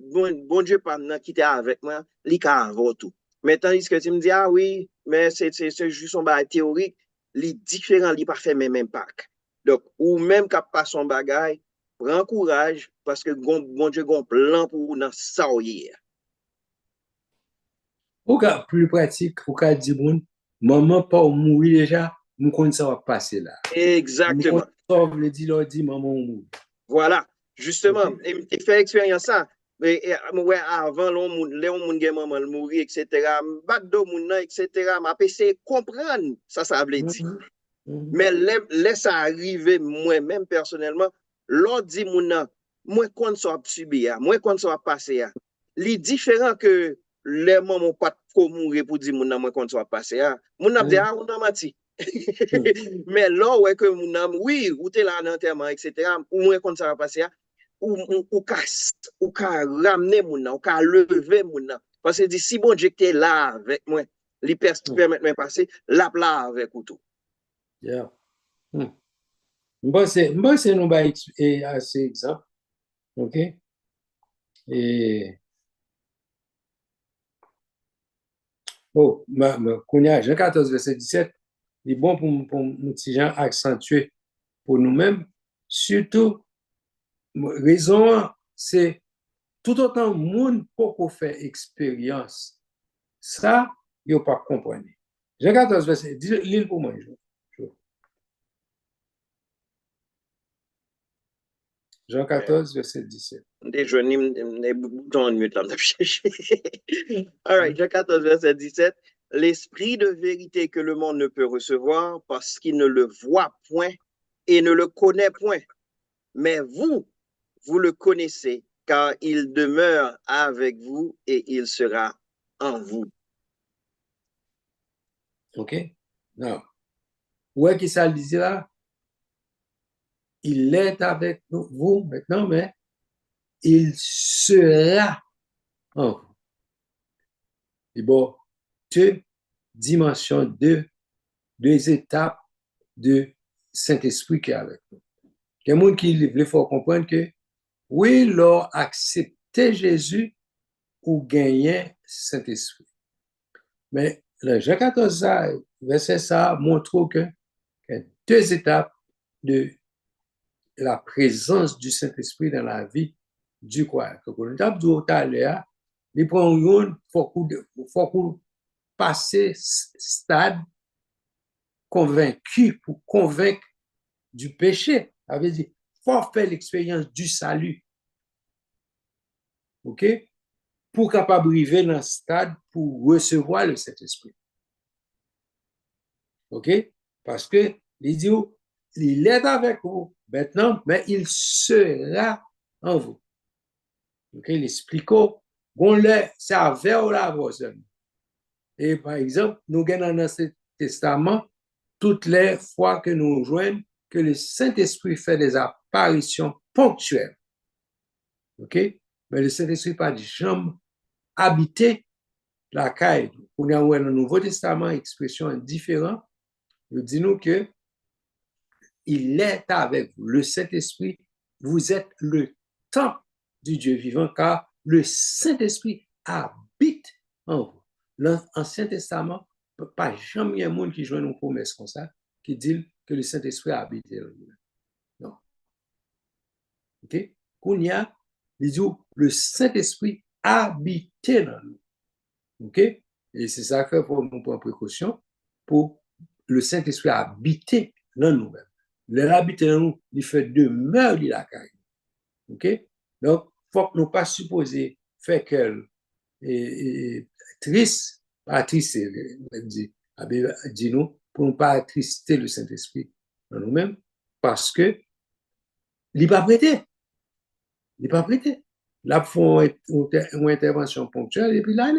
pas qui t'es avec moi, li ka avant tout. Mais tandis que tu me dis ah oui, mais c'est juste son bagage théorique, li différent, li pas fait même impact. Donc ou même cap pas son bagage, prends courage parce que bon Dieu a un plan pour vous dans ça. Ou ka plus pratique, ou ka di moun, maman pas ou mourir déjà, moun kon ça va passer là. Moun kon Exactement. ça veut dire leur dit maman ou mourir. Voilà. Justement, Ok? et fait expérience ça. Mais ouais, avant, les gens maman mourir, etc. Bagdo moun nan, etc. M'a essayé comprendre ça veut dire. Mhm, mhm. Mais laisse arriver moi-même personnellement, l'autre dit moun nan, moi quand ça subi, moi quand ça passer. Li différent que les mamans pas trop mourir pour dire moun nan moi quand ça passer. Moun nan dit ah on a mati. Mais là ouais que moun nan oui, ou t'es là en enterrement etc. ou moi quand ça va passer ou ka ramener moun nan, ou ka lever moun nan. Parce que dit si bon Dieu t'es là avec moi, li permettre de passer là avec ou tout. Yeah. Moi, c'est nous assez exemple. OK? Et, Kounia, Jean 14, verset 17, il est bon pour nous petits gens accentuer pour nous-mêmes. Surtout, raison, c'est tout autant le monde pour faire expérience. Ça, il ne pas comprendre. Jean 14, verset 17, lis pour moi. Jean 14, verset 17. Des jeunes, des boutons en mute là, All right, Jean 14, verset 17. L'esprit de vérité que le monde ne peut recevoir parce qu'il ne le voit point et ne le connaît point. Mais vous le connaissez car il demeure avec vous et il sera en vous. OK? Non. Ouais, qui ça dit là? Il est avec vous maintenant, mais il sera en vous. Et bon, deux dimensions, deux étapes de Saint-Esprit qui est avec nous. Il y a des gens qui veulent faire comprendre que oui, leur accepter Jésus ou gagner Saint-Esprit. Mais le Jean 14, verset ça, montre que y a deux étapes de la présence du Saint-Esprit dans la vie du croyant. Donc, on a dit tout à l'heure, il faut qu'on passe stade convaincu pour convaincre du péché. Ça veut dire, il faut faire l'expérience du salut. OK? Pour capable arriver dans le stade pour recevoir le Saint-Esprit. OK? Parce que il dit, il est avec vous maintenant, mais il sera en vous. OK? Il explique qu'on le serveur la voix. Et par exemple, nous gagnons dans l'Ancien Testament, toutes les fois que nous joignons, que le Saint-Esprit fait des apparitions ponctuelles. OK? Mais le Saint-Esprit pas de jamais habiter la caille. On a dans le Nouveau Testament expression différente. Il dit nous que il est avec vous. Le Saint-Esprit, vous êtes le temple du Dieu vivant, car le Saint-Esprit habite en vous. L'Ancien Testament, pas jamais un monde qui joue une promesse comme ça, qui dit que le Saint-Esprit habite en vous. Non. OK? Kounia, il dit le Saint-Esprit habite en nous. OK? Et c'est ça que pour nous prendre précaution pour le Saint-Esprit habiter dans nous-mêmes. L'habiter dans nous, il fait demeure de la caille. OK? Donc, il faut que nous ne pas supposer faire qu'elle triste, pas triste, dit nous, pour ne pas attrister le Saint-Esprit dans nous-mêmes, parce que il pas prêté. Il pas prêté. Là, ils font une intervention ponctuelle et puis là,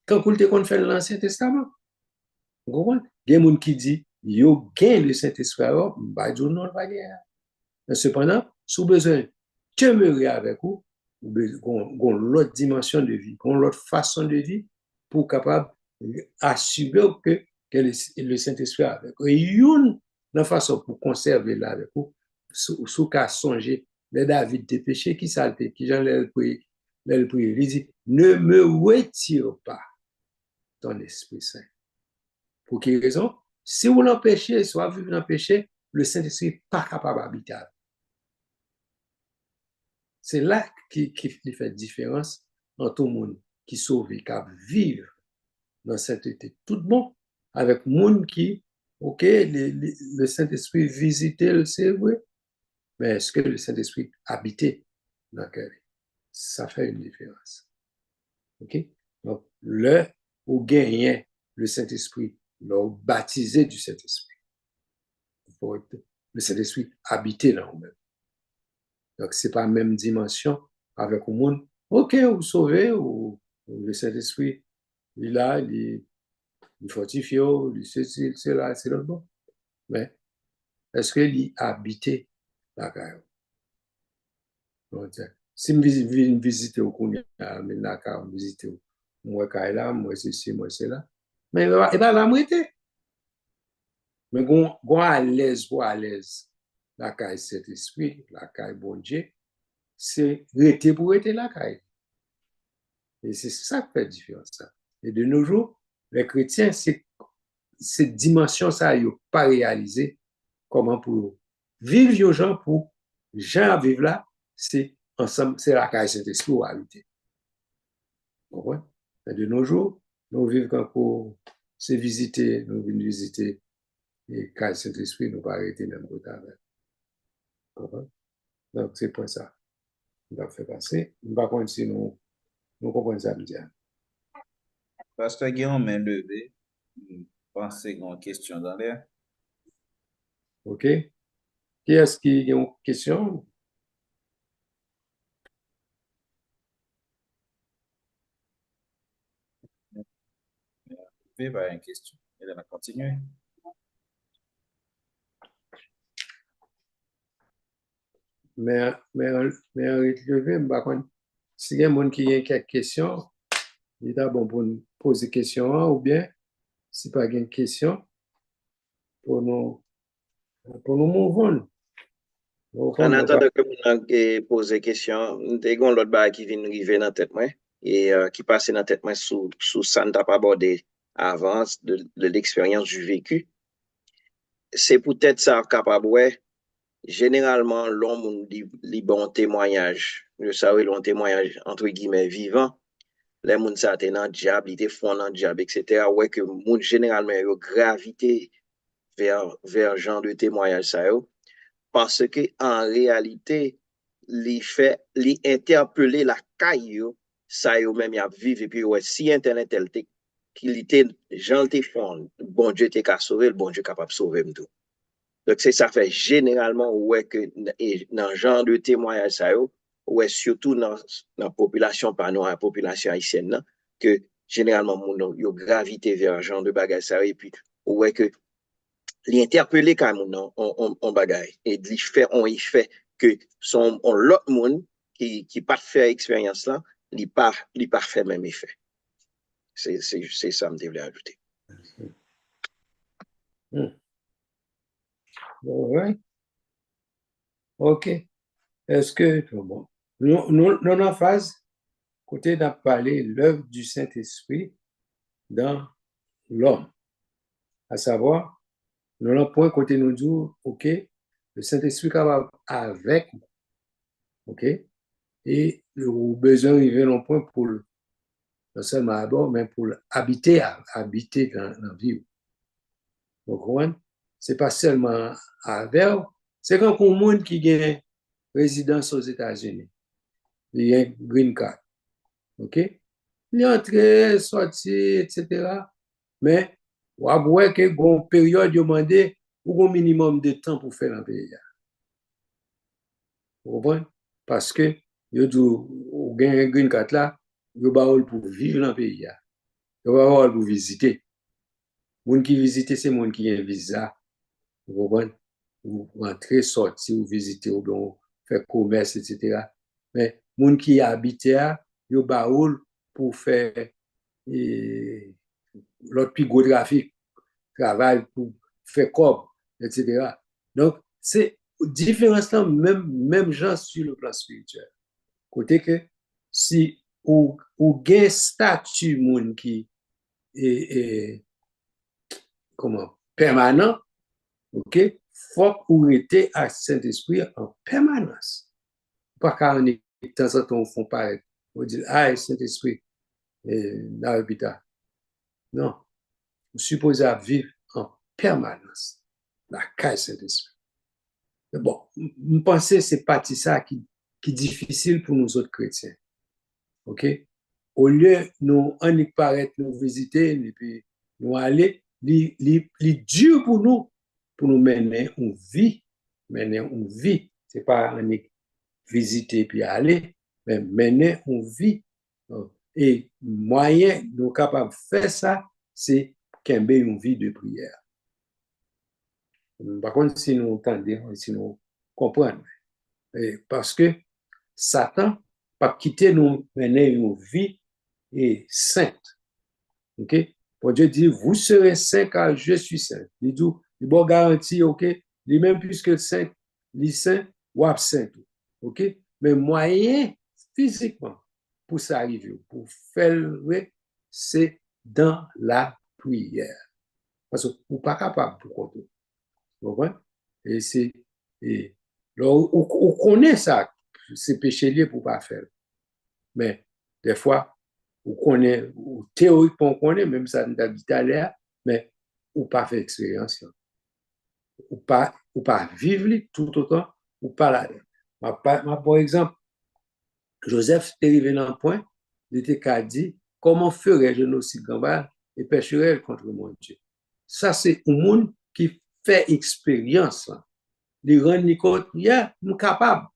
quand vous te fait l'Ancien Testament, vous comprenez? Il y a des gens qui disent, yo gagne le Saint-Esprit, bah, Dieu non, pas gagner. Mais cependant, si vous avez besoin de demeurer avec vous, vous avez l'autre dimension de vie, l'autre façon de vie pour capable assurer que le Saint-Esprit est avec vous. Et une façon pour conserver là avec vous, sous qu'à songer, les David des péchés qui salté, qui j'en ai prié, il dit, ne me retire pas ton Esprit Saint. Pour quelle raison? Si vous l'empêchez, soit vivre dans le péché, le Saint-Esprit n'est pas capable d'habiter. C'est là qui fait la différence entre tout le monde qui sauve et qui vivre dans cette été. Tout bon avec le monde qui, ok, le Saint-Esprit visitait, c'est vrai, mais est-ce que le Saint-Esprit habitait dans le cœur? Ça fait une différence. Ok? Donc, où gagnait le Saint-Esprit, le baptisé du Saint-Esprit. Le Saint-Esprit habitait dans nous-mêmes. Donc, ce n'est pas la même dimension avec le monde. Ok, vous sauvez, ou le Saint-Esprit, il est là, il fortifie, c'est là, c'est l'autre bon. Mais est-ce qu'il habitait la carrière? Si je visite au Kounia, je vais visiter moi, moi, ceci, moi, c'est là. Mais il va la m'arrêter. Mais quand à l'aise, la caille cet esprit, la caille bon Dieu, c'est rester pour être la caille. Et c'est ça qui fait la différence. Et de nos jours, les chrétiens, cette dimension, ça, ils n'ont pas réalisé comment pour vivre aux gens, pour gens vivre là, c'est ensemble, c'est la caille cet esprit ou habiter. Ouais. Et de nos jours, nous vivons quand pour se visiter, nous venons visiter et caille cet esprit, nous pas arrêter même côté avec. Ouais. Donc, c'est pour ça. On va faire passer. On va continuer si nous comprenons ça bien. Pasteur Guillaume, main levée. Pensez qu'on a une question dans l'air. OK? Qui est-ce qui a une question? Levée par une question. Elle va continuer. Mais levé, si il y a quelqu'un qui a quelques questions, il est bon pour nous poser des questions, ou bien, si pas une question, pour nous mouvoir. En attendant que vous posez question, il y a l'autre bail qui vient arriver dans la tête, et qui passe dans la tête sous ça, ne t'a pas abordé avant de l'expérience du vécu. C'est peut-être ça capable, ouais. Généralement, l'homme lit bon témoignage. Je savais un témoignage entre guillemets vivant. Les gens ça étaient dans le diable, ils étaient fond dans le diable, etc. Ouais, que moun généralement yo gravité vers genre de témoignage ça yo. Parce que en réalité, les interpeller la caille ça yo même y a vivre et puis ouais, si internet elle qu'il était gens te fond, bon Dieu t'es qu'à sauver, le bon Dieu capable de sauver tout. Donc, c'est ça fait généralement, ouais, que dans le genre de témoignage, ça, ouais, surtout dans la population, pas dans la population haïtienne, là, que généralement, mon yo gravité vers un genre de bagage, ça, et puis, ouais, que l'interpeller quand même, on bagage, et on y fait que on l'autre monde qui pas fait expérience là, il pas fait même effet. C'est ça, me devais ajouter. Ouais. OK. Est-ce que, bon, nous en phase, côté d'en parler l'œuvre du Saint-Esprit dans l'homme. À savoir, nous avons point côté nous dit, OK, le Saint-Esprit capable avec, OK, et le besoin d'arriver non point pour non seulement à bord, mais pour habiter dans la vie. Donc, c'est pas seulement avec, c'est quand un monde qui a résidence aux États-Unis, il y a un green card, OK? Il est entré, sorti, etc. Mais, on va voir que une période demandée ou un minimum de temps pour faire un pays. Vous comprenez? Parce que, yo dit, ou gen un green card là, yo ba ou pour vivre dans le pays. Yo ba ou pour visiter. Moun qui visite, c'est moun qui a un visa. Vous comprenez? Ou rentrer, sortir, ou visiter, ou bien faire commerce, etc. Mais moun qui habite là, yo ba ou pour faire l'autre plus gros trafic, travail pour faire corps, etc. Donc, c'est différence là, même gens sur le plan spirituel. Côté que si ou gen statut moun qui est comment permanent, OK, faut ou rester à Saint-Esprit en permanence. Pas qu'à un temps en temps font pareil. On dit ah Saint-Esprit dans l'hôpital. Non, vous supposez vivre en permanence la caisse Saint-Esprit. Bon, je pense que c'est partie ça qui est difficile pour nous autres chrétiens. OK? Au lieu nous en y paraître, nous visiter, et puis nous aller, les dur pour nous mener une vie. C'est pas en visiter puis aller, mais mener une vie. Et moyen nous capables de faire ça, c'est qu'il y ait une vie de prière. Par contre, si nous entendons, si nous comprenons, parce que Satan pas quitter nous mener une vie sainte. OK? Pour Dieu dit, vous serez saint car je suis saint. Il dit, il bon garantie, OK? Il même plus que saint, il saint ou absent. OK? Mais moyen physiquement pour ça arriver, pour faire, c'est dans la prière. Parce que vous pas capable pour compter. Vous comprenez? Et c'est, on connaît ça, c'est péché lié pour pas faire. Mais des fois, on connaît, théoriquement on connaît, même ça nous a dit à l'air, mais on pas fait expérience. Ou pas vivre tout autant, ou pas là. Par exemple, Joseph est arrivé dans un point, il était dit, comment ferais-je aussi grand et pécherais contre mon Dieu? Ça, c'est un monde qui fait expérience. Les rendre compte, nous capable,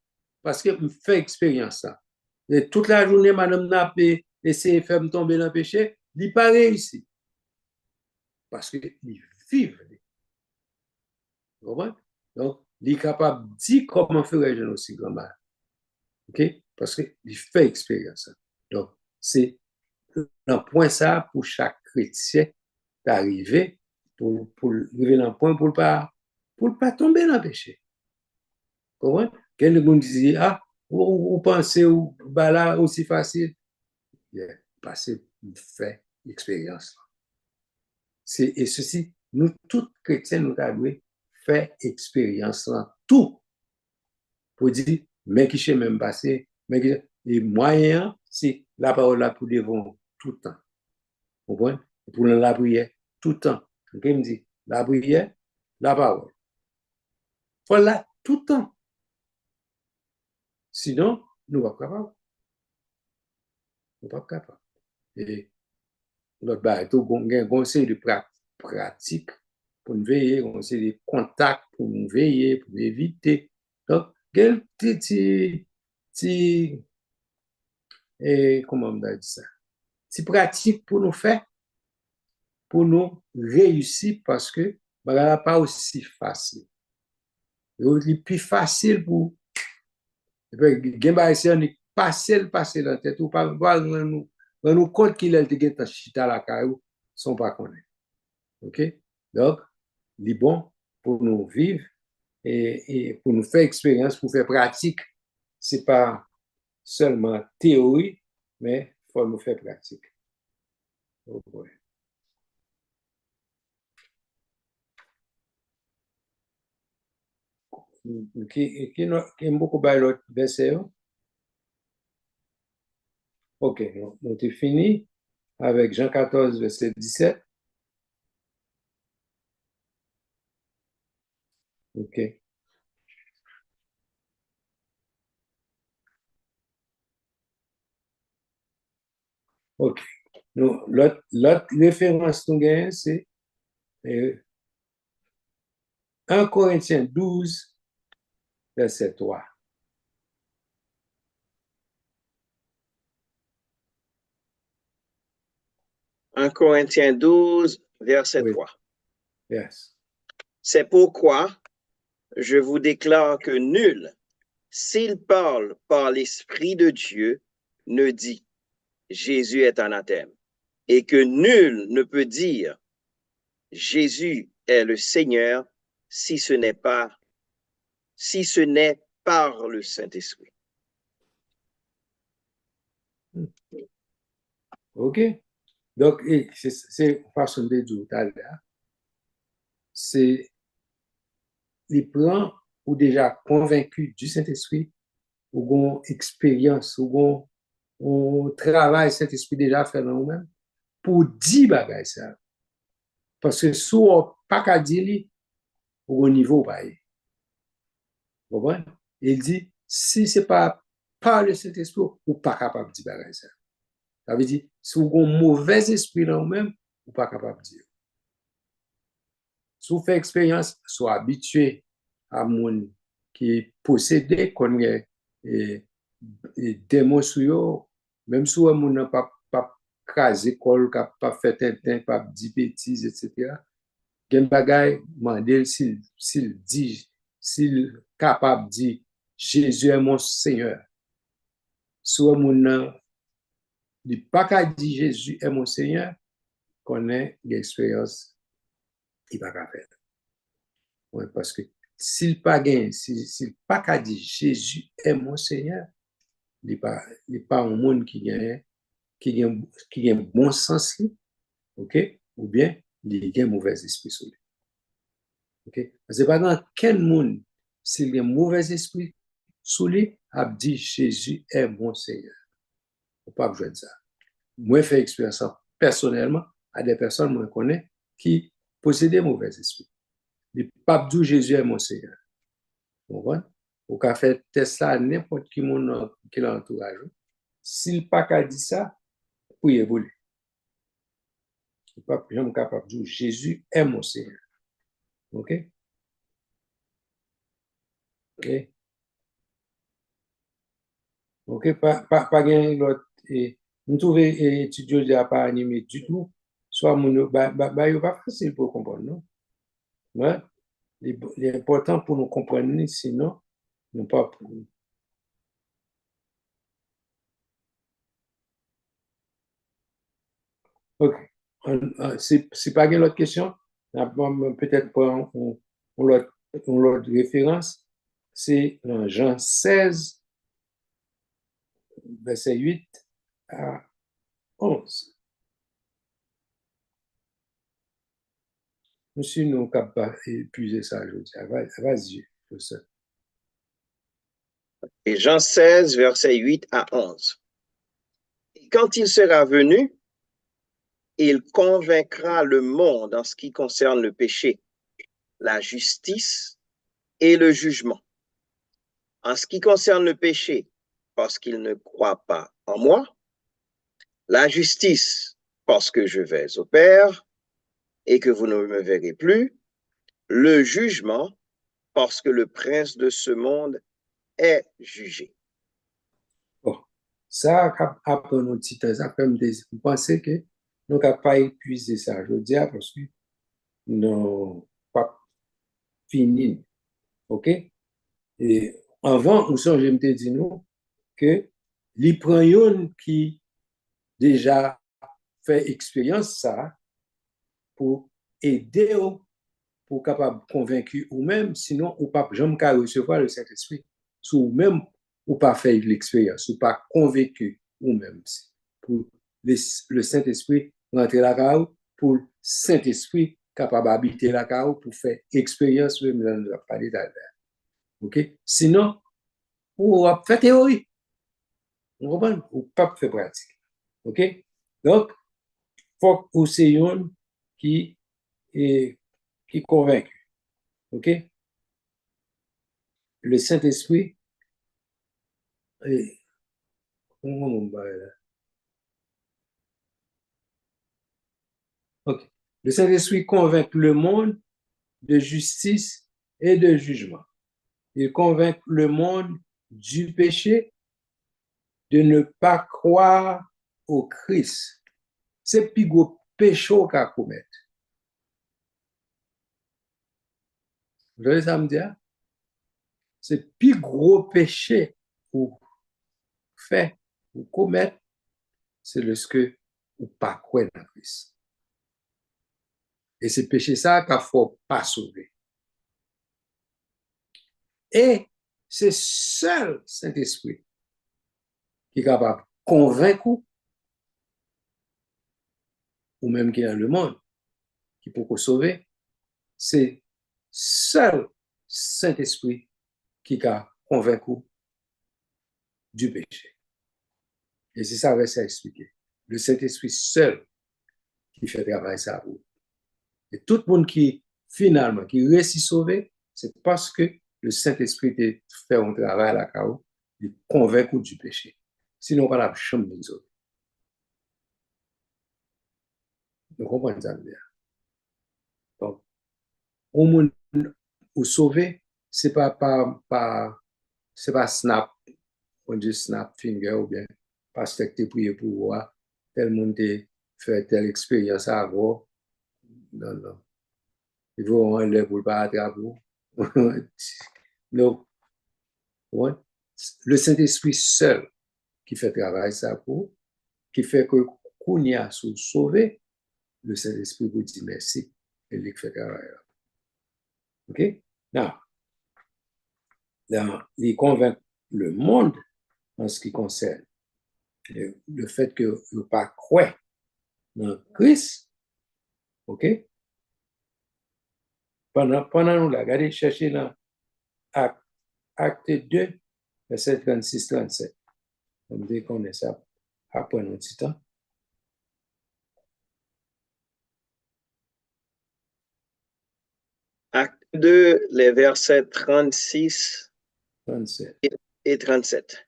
parce que nous fait expérience. Et toute la journée, madame n'a pas essayé de faire me tomber dans le péché, il n'est pas réussi. Parce qu'ils vivent. Vous comprenez? Donc, il est capable de dire comment ferais-je aussi grand mal. OK? Parce qu'il fait expérience. Donc, c'est un point ça pour chaque chrétien d'arriver, pour arriver dans un point pour ne pas tomber dans le péché. Vous comprenez? Quelqu'un dit, ah, vous pensez ou bah là aussi facile? Parce qu'il fait l'expérience. Et ceci, nous, tous chrétiens, nous avons fait expérience dans tout. Pour dire, mais qui ne même passé, les moyens, c'est la parole là pour devant tout le temps. Vous comprenez? Pour la prière, tout le temps. Donc, il me dit, la prière, la parole. Voilà, tout le temps. Sinon, nous ne sommes pas capables. Nous ne sommes pas capables. Et notre bateau, on a un conseil de pratique pour nous veiller, on a des contacts pour nous veiller, pour éviter. Donc, quel petit, comment on dit ça? Petit pratique pour nous faire, pour nous réussir, parce que ce n'est pas aussi facile. C'est plus facile pour. On est passer dans la tête, ou pas nous compte qu'il a été dans chita la caillou, sont pas connus. OK? Donc, c'est bon pour nous vivre et pour nous faire expérience, pour faire pratique. Ce n'est pas seulement théorie, mais il faut nous faire pratique. Oh boy. Qui est beaucoup de l'autre verset? OK, on est fini avec Jean 14, verset 17. OK. OK. L'autre référence que nous gagnons, c'est 1 Corinthiens 12, verset 3. 1 Corinthiens 12, verset Oui. 3. Yes. C'est pourquoi je vous déclare que nul, s'il parle par l'Esprit de Dieu, ne dit Jésus est anathème, et que nul ne peut dire Jésus est le Seigneur si ce n'est par le Saint-Esprit. OK? Donc, c'est façon de dire tout à l'heure. C'est les plans ou déjà convaincus du Saint-Esprit, ou une expérience, ou un travail Saint-Esprit déjà fait dans nous-mêmes, pour dire bagay ça. Parce que si on n'a pas qu'à dire, au niveau pareil. Vous comprenez? Il dit, si ce n'est pas par le Saint-Esprit, ou pas capable de dire bagay ça. Ça veut dire, si vous avez un mauvais esprit dans vous-même, ou pas capable de dire. Si vous faites expérience, soit habitué à mon qui possédé qu'on est démon sur yo, même si on n'a pas crasé col, pas fait un temps, pas dit bêtises, etc. Gen bagay mandel s'il dit, s'il capable dit Jésus est mon Seigneur. Soit mon dit pas qu'à dire Jésus est mon Seigneur, connaît l'expérience, il va pas faire. Ouais, parce que s'il pas gain, s'il pas qu'à dire Jésus est mon Seigneur, il n'est pas un monde qui a bon sens, ok, ou bien il a un mauvais esprit sur lui. Ok, c'est pas dans quel monde s'il y a un mauvais esprit sur lui, a dit Jésus est mon Seigneur. Faut pas besoin de ça. Moi, j'ai fait expérience personnellement à des personnes que je connais qui possèdent des mauvais esprits. Le pape dit Jésus est mon Seigneur. Vous comprenez? Ou qu'a fait test ça n'importe qui monde qui l'entourage. S'il pas qu'à dire ça, pour y évoluer. Le pape jamais capable de dire Jésus est mon Seigneur. OK? OK? OK, pas gain l'autre. Nous trouvons étudiants qui n'ont pas animé du tout. Soit mon pas facile pour comprendre, non? Ouais? L'important pour nous comprendre, sinon, nous pas. OK. C'est pas gain l'autre question. Peut-être pour l'autre référence. C'est dans Jean 16, verset 8 à 11. Monsieur, nous ne pouvons pas épuiser ça aujourd'hui. Vas-y, je sais. Et Jean 16, verset 8 à 11. Et quand il sera venu, il convaincra le monde en ce qui concerne le péché, la justice et le jugement. En ce qui concerne le péché, parce qu'il ne croit pas en moi, la justice, parce que je vais au Père et que vous ne me verrez plus, le jugement, parce que le prince de ce monde est jugé. Bon, ça, après un petit temps, ça fait vous pensez que nous ne pouvons pas épuiser ça, je veux dire, parce que nous pas fini. OK? Et avant, nous sommes, je me dit nous, que les prenions qui déjà fait expérience ça pour aider pour capable convaincre ou même sinon ou pas jamais qu'à recevoir le Saint-Esprit ou même ou pas faire l'expérience ou pas convaincu ou même pour le Saint-Esprit rentrer la cave pour le Saint-Esprit capable d'habiter la cave pour faire expérience même dans la parler d'Albert. OK? Sinon ou faire théorie. Vous comprenez? Ou pas faire pratique. OK? Donc faut que c'est une qui convainc. OK? Le Saint-Esprit, OK. Le Saint-Esprit convainc le monde de justice et de jugement. Il convainc le monde du péché, de ne pas croire au Christ. C'est plus gros péché qu'à commettre. Vous voyez ça me dire? C'est le plus gros péché pour faire, pour commettre, c'est lorsque ou pas croire dans Christ. Et c'est péché ça qu'il ne faut pas sauver. Et c'est seul Saint-Esprit qui est capable de convaincre, ou même qui est dans le monde, qui peut sauver. C'est seul Saint-Esprit qui a convaincu du péché. Et c'est ça que ça expliqué. Le Saint-Esprit seul qui fait travail ça pour. Et tout le monde qui, finalement, qui réussit à sauver, c'est parce que le Saint-Esprit fait un travail à la CAO, il convainc du péché. Sinon, pas la chambre de sauver. Vous comprenez ça bien? Donc, au monde pour sauver, c'est c'est pas snap, on dit snap finger ou bien parce que tu prié pour voir tel monde fait telle expérience avant. Non, non. Il faut enlever pour pas attraper. Donc, ouais. Le Saint-Esprit seul qui fait travail ça pour, qui fait que qu'on y a sauvé, le Saint-Esprit vous dit merci et il fait travail. OK? Now, il convainc le monde en ce qui concerne le fait que ne pas croire dans Christ. OK? Pendant nous, regardez, cherchez dans acte 2, verset 36-37. On dit qu'on est ça après un petit temps. Acte 2, les versets 36 37. et 37.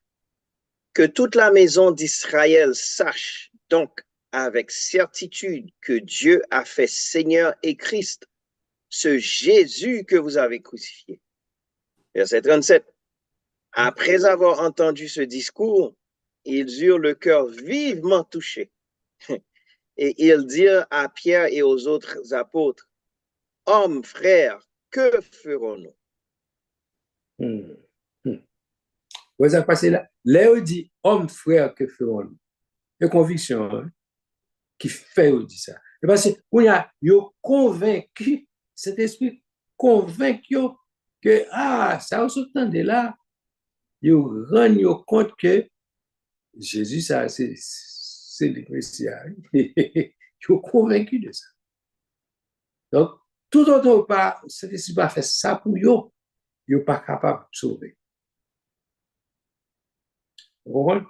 Que toute la maison d'Israël sache donc avec certitude que Dieu a fait Seigneur et Christ, ce Jésus que vous avez crucifié. Verset 37. Après avoir entendu ce discours, ils eurent le cœur vivement touché. Et ils dirent à Pierre et aux autres apôtres, hommes, frères, que ferons-nous? Vous avez passé là. Là, on dit, hommes, frères, que ferons-nous? Et conviction, hein, qui fait, on dit ça. Et parce qu'on a convaincu, cet esprit convaincu que, ça, on s'entend de là, ils rendent compte que Jésus, ça, c'est le Messia. Ils sont convaincus de ça. Donc, tout autre part, cet esprit va faire ça pour eux, ils ne sont pas capables de sauver. Vous comprenez?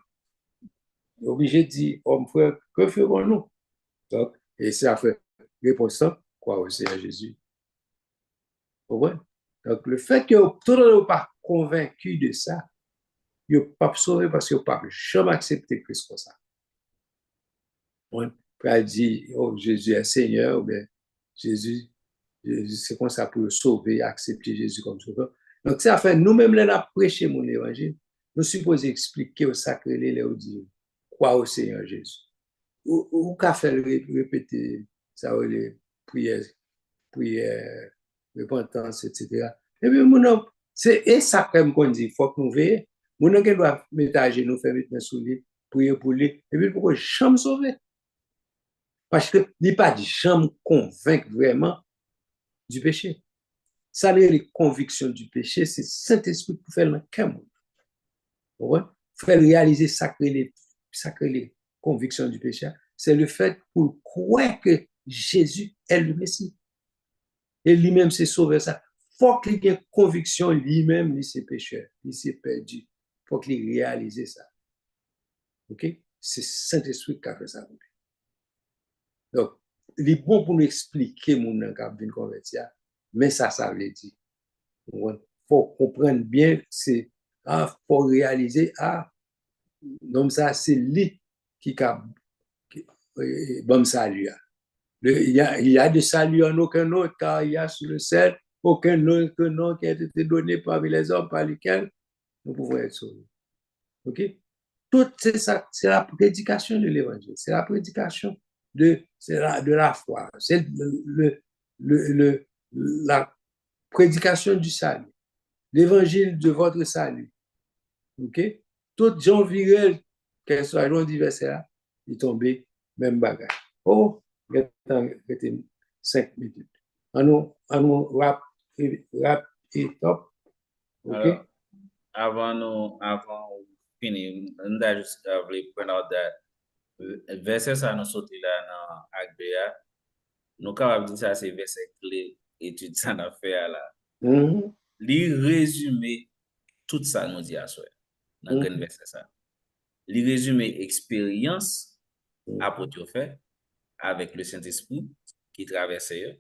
Obligé de dire, homme frère, que ferons-nous? Donc, et ça fait réponse ça, quoi au Seigneur Jésus. Vous comprenez? Donc, le fait que tout le monde n'est pas convaincu de ça, ils ne peuvent pas sauver parce qu'ils ne peuvent jamais accepter Christ comme ça. On peut dire, oh, Jésus est Seigneur, ou bien Jésus c'est comme ça pour le sauver, accepter Jésus comme sauveur. Donc, ça fait nous-mêmes, là, nous prêcher mon évangile. Nous supposons expliquer au sacré, les dire, quoi au Seigneur Jésus. Ou qu'à faire répéter ça, les prières, repentance, etc. Et puis, et ça, comme on dit, il faut que nous veillions. Mon qui doit mettre à genoux, faire mettre sous lui, prier pour lui, et puis pourquoi jamais sauver? Parce qu'il n'est pas de jamais convaincre vraiment du péché. Ça, les convictions du péché, c'est Saint-Esprit pour faire le cœur. Ouais? Faire réaliser sacré les convictions du péché. C'est le fait pour croire que Jésus est le Messie. Et lui-même, c'est sauver ça. Il faut qu'il ait conviction lui-même, lui, c'est pécheur, lui, c'est perdu. Il faut qu'il réalise ça. OK? C'est Saint-Esprit qui a fait ça. Donc, il est bon pour nous expliquer mon nom qui a bien converti. Mais ça veut dire. Il faut comprendre bien, c'est faut réaliser, donc ça, c'est lui qui a bon salut. Il y a de salut en aucun autre, car il y a sur le ciel aucun autre nom qui a été donné parmi les hommes par lesquels nous pouvons être sauvés. OK? Tout c'est ça, c'est la prédication de l'évangile, c'est la prédication de la foi. C'est la prédication du salut. L'évangile de votre salut. OK? Tout gens virel, quel soit le verset là, il tombé, même bagage. Oh, il était 5 minutes. On nous rap et top. OK? Alors, avant finir, on a juste voulu point out that verset ça nous sorti là dans Acte, nous capables de dire ça c'est verset clé étude ça n'a fait là. Mhm. Li résumer tout ça nous dit à soi dans grand verset ça. Li résumer expérience apôtre fait avec le Saint-Esprit qui traversait eux,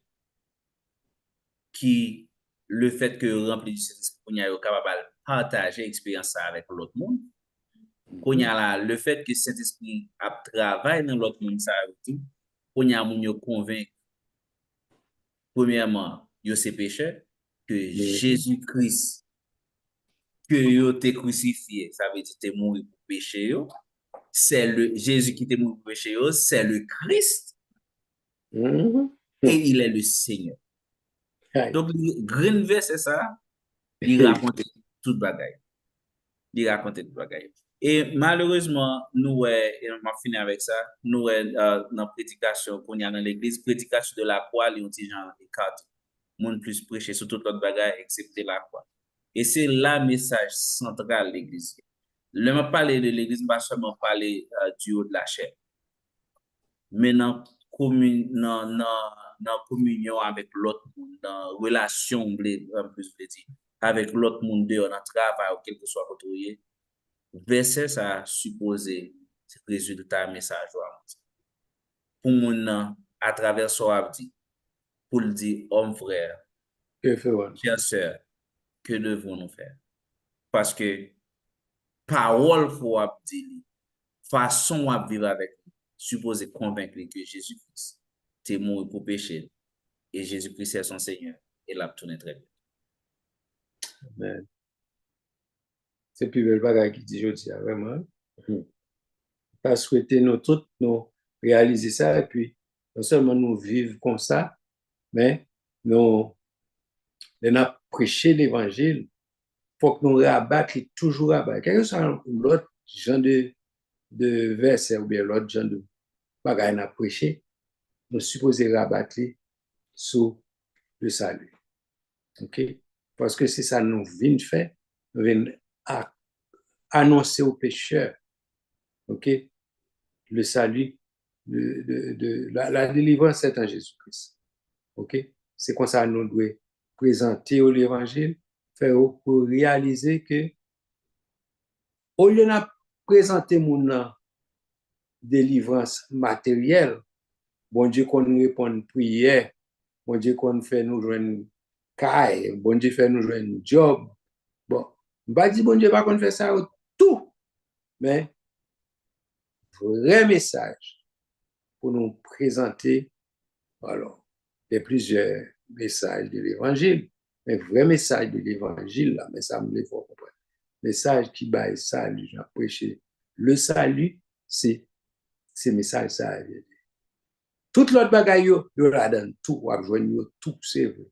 qui le fait que rempli du Saint-Esprit qu'on y a capable de partager l'expérience ça avec l'autre monde. Qu'on y a là le fait que Saint-Esprit a travaillé dans l'autre monde ça aussi, qu'on y a moun yo convaincu premièrement yo c'est pécheur que Jésus-Christ que yo t'es crucifié, ça veut dire t'es mort pour péché yo. C'est le Jésus qui t'est mort pour péché yo, c'est le Christ Mhm. et il est le Seigneur. Right. Donc grand verset ça, il raconte toute bagaille. Il raconte toute bagaille. Et malheureusement, nous, et on va finir avec ça, nous, dans la prédication qu'on y a dans l'église, prédication de la croix, les gens écartent. Monde plus prêcher sur toute l'autre bagaille, excepté la croix. Et c'est là le message central de l'église. Le m'a parlé de l'église, pas seulement parler du haut de la chair. Mais dans communion avec l'autre monde, dans relation, plus dire, avec l'autre monde, dans le travail, ou quel que soit côté, verset ça supposé résultat message pour mon à travers ça dit pour le dire homme frère Que faire? chère sœur que devons-nous faire parce que parole faut dire façon à vivre avec supposé convaincre que Jésus-Christ est mort pour pécher et Jésus-Christ est son Seigneur et l'a tourné très bien. Amen. C'est plus belle bagaille qui dit je dis vraiment. Pas souhaiter nous tous nous réaliser ça et puis non seulement nous vivre comme ça, mais nous prêcher l'évangile, faut que nous rabattions toujours rabattre. Quel que soit l'autre genre de verset ou bien l'autre genre de bagaille à prêcher, nous supposons rabattre sur le salut. OK? Parce que c'est ça nous venons faire, nous venons annoncer aux pécheurs, OK? Le salut, la délivrance est en Jésus-Christ. OK? C'est comme ça nous devons présenter l'évangile, faire pour réaliser que au lieu de présenter mon délivrance matérielle, bon Dieu qu'on nous répond prière, bon Dieu qu'on fait nous joindre caille, bon Dieu fait nous joindre job. Bon, je ne pas dire bon Dieu pas qu'on fait ça tout, mais vrai message pour nous présenter, alors, il y a plusieurs messages de l'évangile, mais vrai message de l'évangile, là, mais ça me faut comprendre. Message qui bat le salut, j'ai prêché. Le salut, c'est message ça. Tout l'autre bagaille, yo la donne tout, ou joindre tout, c'est vrai.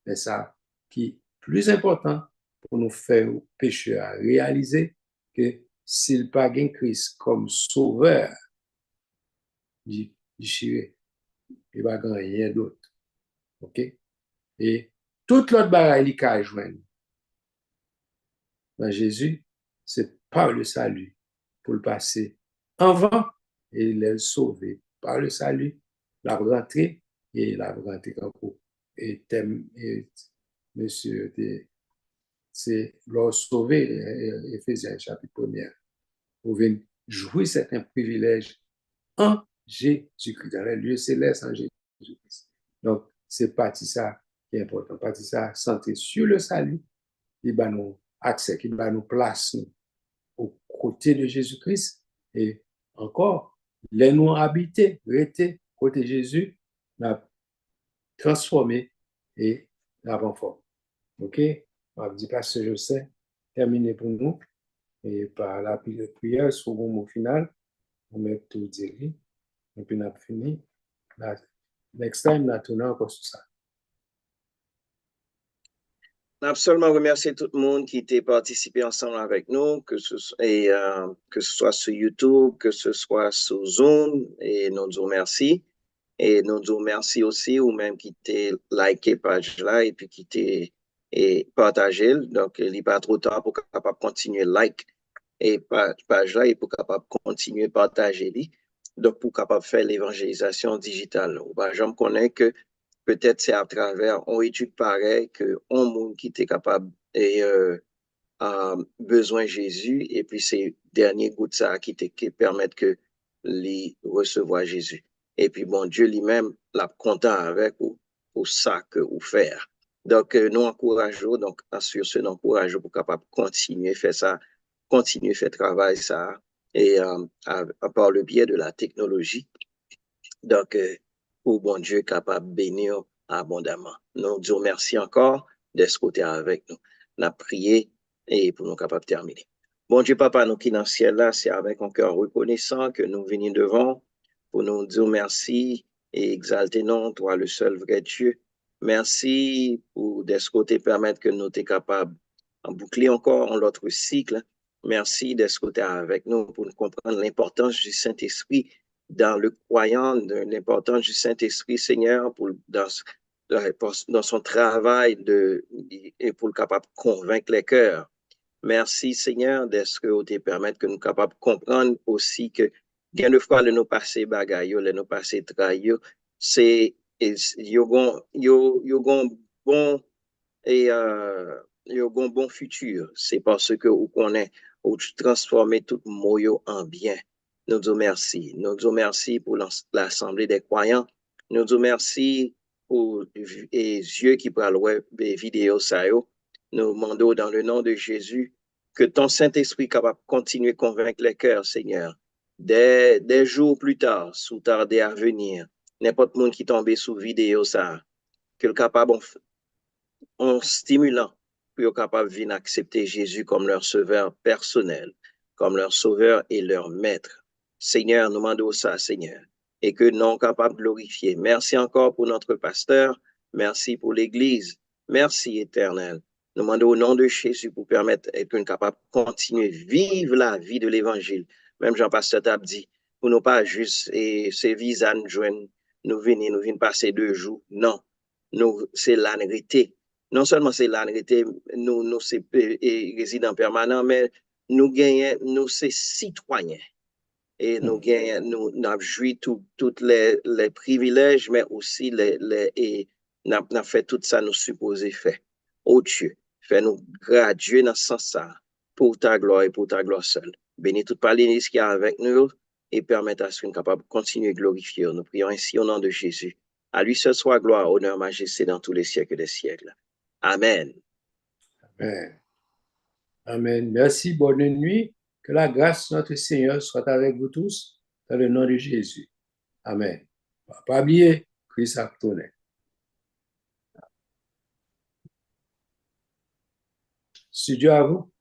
Mais ça, qui est plus important pour nous faire pécheurs réaliser que s'il pas gain Christ comme sauveur, il n'y a pas rien d'autre. OK? Et toute l'autre bagaille qui a joindre dans Jésus, c'est par le salut pour le passer avant et il est sauvé par le salut, la rentrée et la rentrée encore. Et monsieur, c'est leur sauver, Éphésiens chapitre 1er. Vous venez jouir certains privilèges en Jésus-Christ, dans les lieux célestes en Jésus-Christ. Donc, c'est parti ça qui est important. Parti ça centré sur le salut, qui va nous accès, qui va nous placer aux côtés de Jésus-Christ et encore, les nous habiter, rester côté Jésus, l'a transformé et l'a renforcé. OK? On va dire parce que je sais, terminé pour nous. Et par la prière, sur le mot final, on met tout dire. Et puis on a fini. next time, là, tourner encore sur ça. Absolument remercier tout le monde qui était participé ensemble avec nous, que ce soit sur YouTube, que ce soit sur Zoom, et nous disons merci. Et nous disons merci aussi ou même qui t'ait liké page là et puis qui t'ait partagé. Donc, il n'est pas trop tard pour capable continuer like et page là et pour capable continuer partager. Donc, pour capable faire l'évangélisation digitale. Ben, je me connais que peut-être c'est à travers une étude pareille que on monde qui était capable et a besoin de Jésus et puis ces derniers gouttes ça qui permettent que les recevoir Jésus. Et puis bon Dieu lui-même l'a content avec ou pour ça que vous faire. Donc nous encourageons donc sur ce nous encourageons pour capable continuer faire ça, continuer faire travail ça et par le biais de la technologie. Donc, pour bon Dieu capable de bénir abondamment. Nous disons merci encore de ce côté avec nous. Nous avons prié et pour nous capables de terminer. Bon Dieu, Papa, nous qui dans le ciel là, c'est avec un cœur reconnaissant que nous venons devant pour nous dire merci et exalter non, toi le seul vrai Dieu. Merci pour de ce côté permettre que nous soyons capables de boucler encore l'autre cycle. Merci de ce côté avec nous pour nous comprendre l'importance du Saint-Esprit dans le croyant, de l'importance du Saint-Esprit, Seigneur, dans son travail et pour le capable de convaincre les cœurs. Merci, Seigneur, de ce que tu permettre que nous sommes capables de comprendre aussi que bien de fois, le nous passer bagaille, le nous passer trahi, c'est, yo bon, et yo gon bon futur. C'est parce que vous connaissez, vous transformez tout moyo en bien. Nous disons merci. Nous disons merci pour l'Assemblée des croyants. Nous disons merci pour les yeux qui parlent web des vidéos ça yo. Nous demandons dans le nom de Jésus que ton Saint-Esprit capable de continuer à convaincre les cœurs, Seigneur. Des jours plus tard, sous tarder à venir, n'importe monde qui tombe sous vidéo ça, que le capable en stimulant pour être capable de accepter Jésus comme leur sauveur personnel, comme leur sauveur et leur maître. Seigneur, nous demandons ça, Seigneur, et que nous sommes capables de glorifier. Merci encore pour notre pasteur. Merci pour l'Église. Merci, Éternel. Nous demandons au nom de Jésus pour permettre que nous capables de continuer à vivre la vie de l'Évangile. Même Jean-Pasteur t'a dit, pour nous pas juste et ces visas nous joindre, nous venons passer 2 jours. Non, nous, c'est la vérité. Non seulement c'est la vérité, nous c'est résidents permanents, mais nous gagnons, nous c'est citoyens. Et nous gagnons, nous avons joui tous les privilèges, mais aussi et nous avons fait tout ça, nous supposons faire. Oh Dieu, fais-nous graduer dans ce sens-là, pour ta gloire et pour ta gloire seule. Bénis toute Palainis qui est avec nous et permette à ce qu'on soit capable de continuer à glorifier. Nous prions ainsi au nom de Jésus. À lui seul soit gloire, honneur, majesté dans tous les siècles des siècles. Amen. Amen. Amen. Merci, bonne nuit. Que la grâce de notre Seigneur soit avec vous tous, dans le nom de Jésus. Amen. Pas oublier, Christ a tourné. Studio à vous.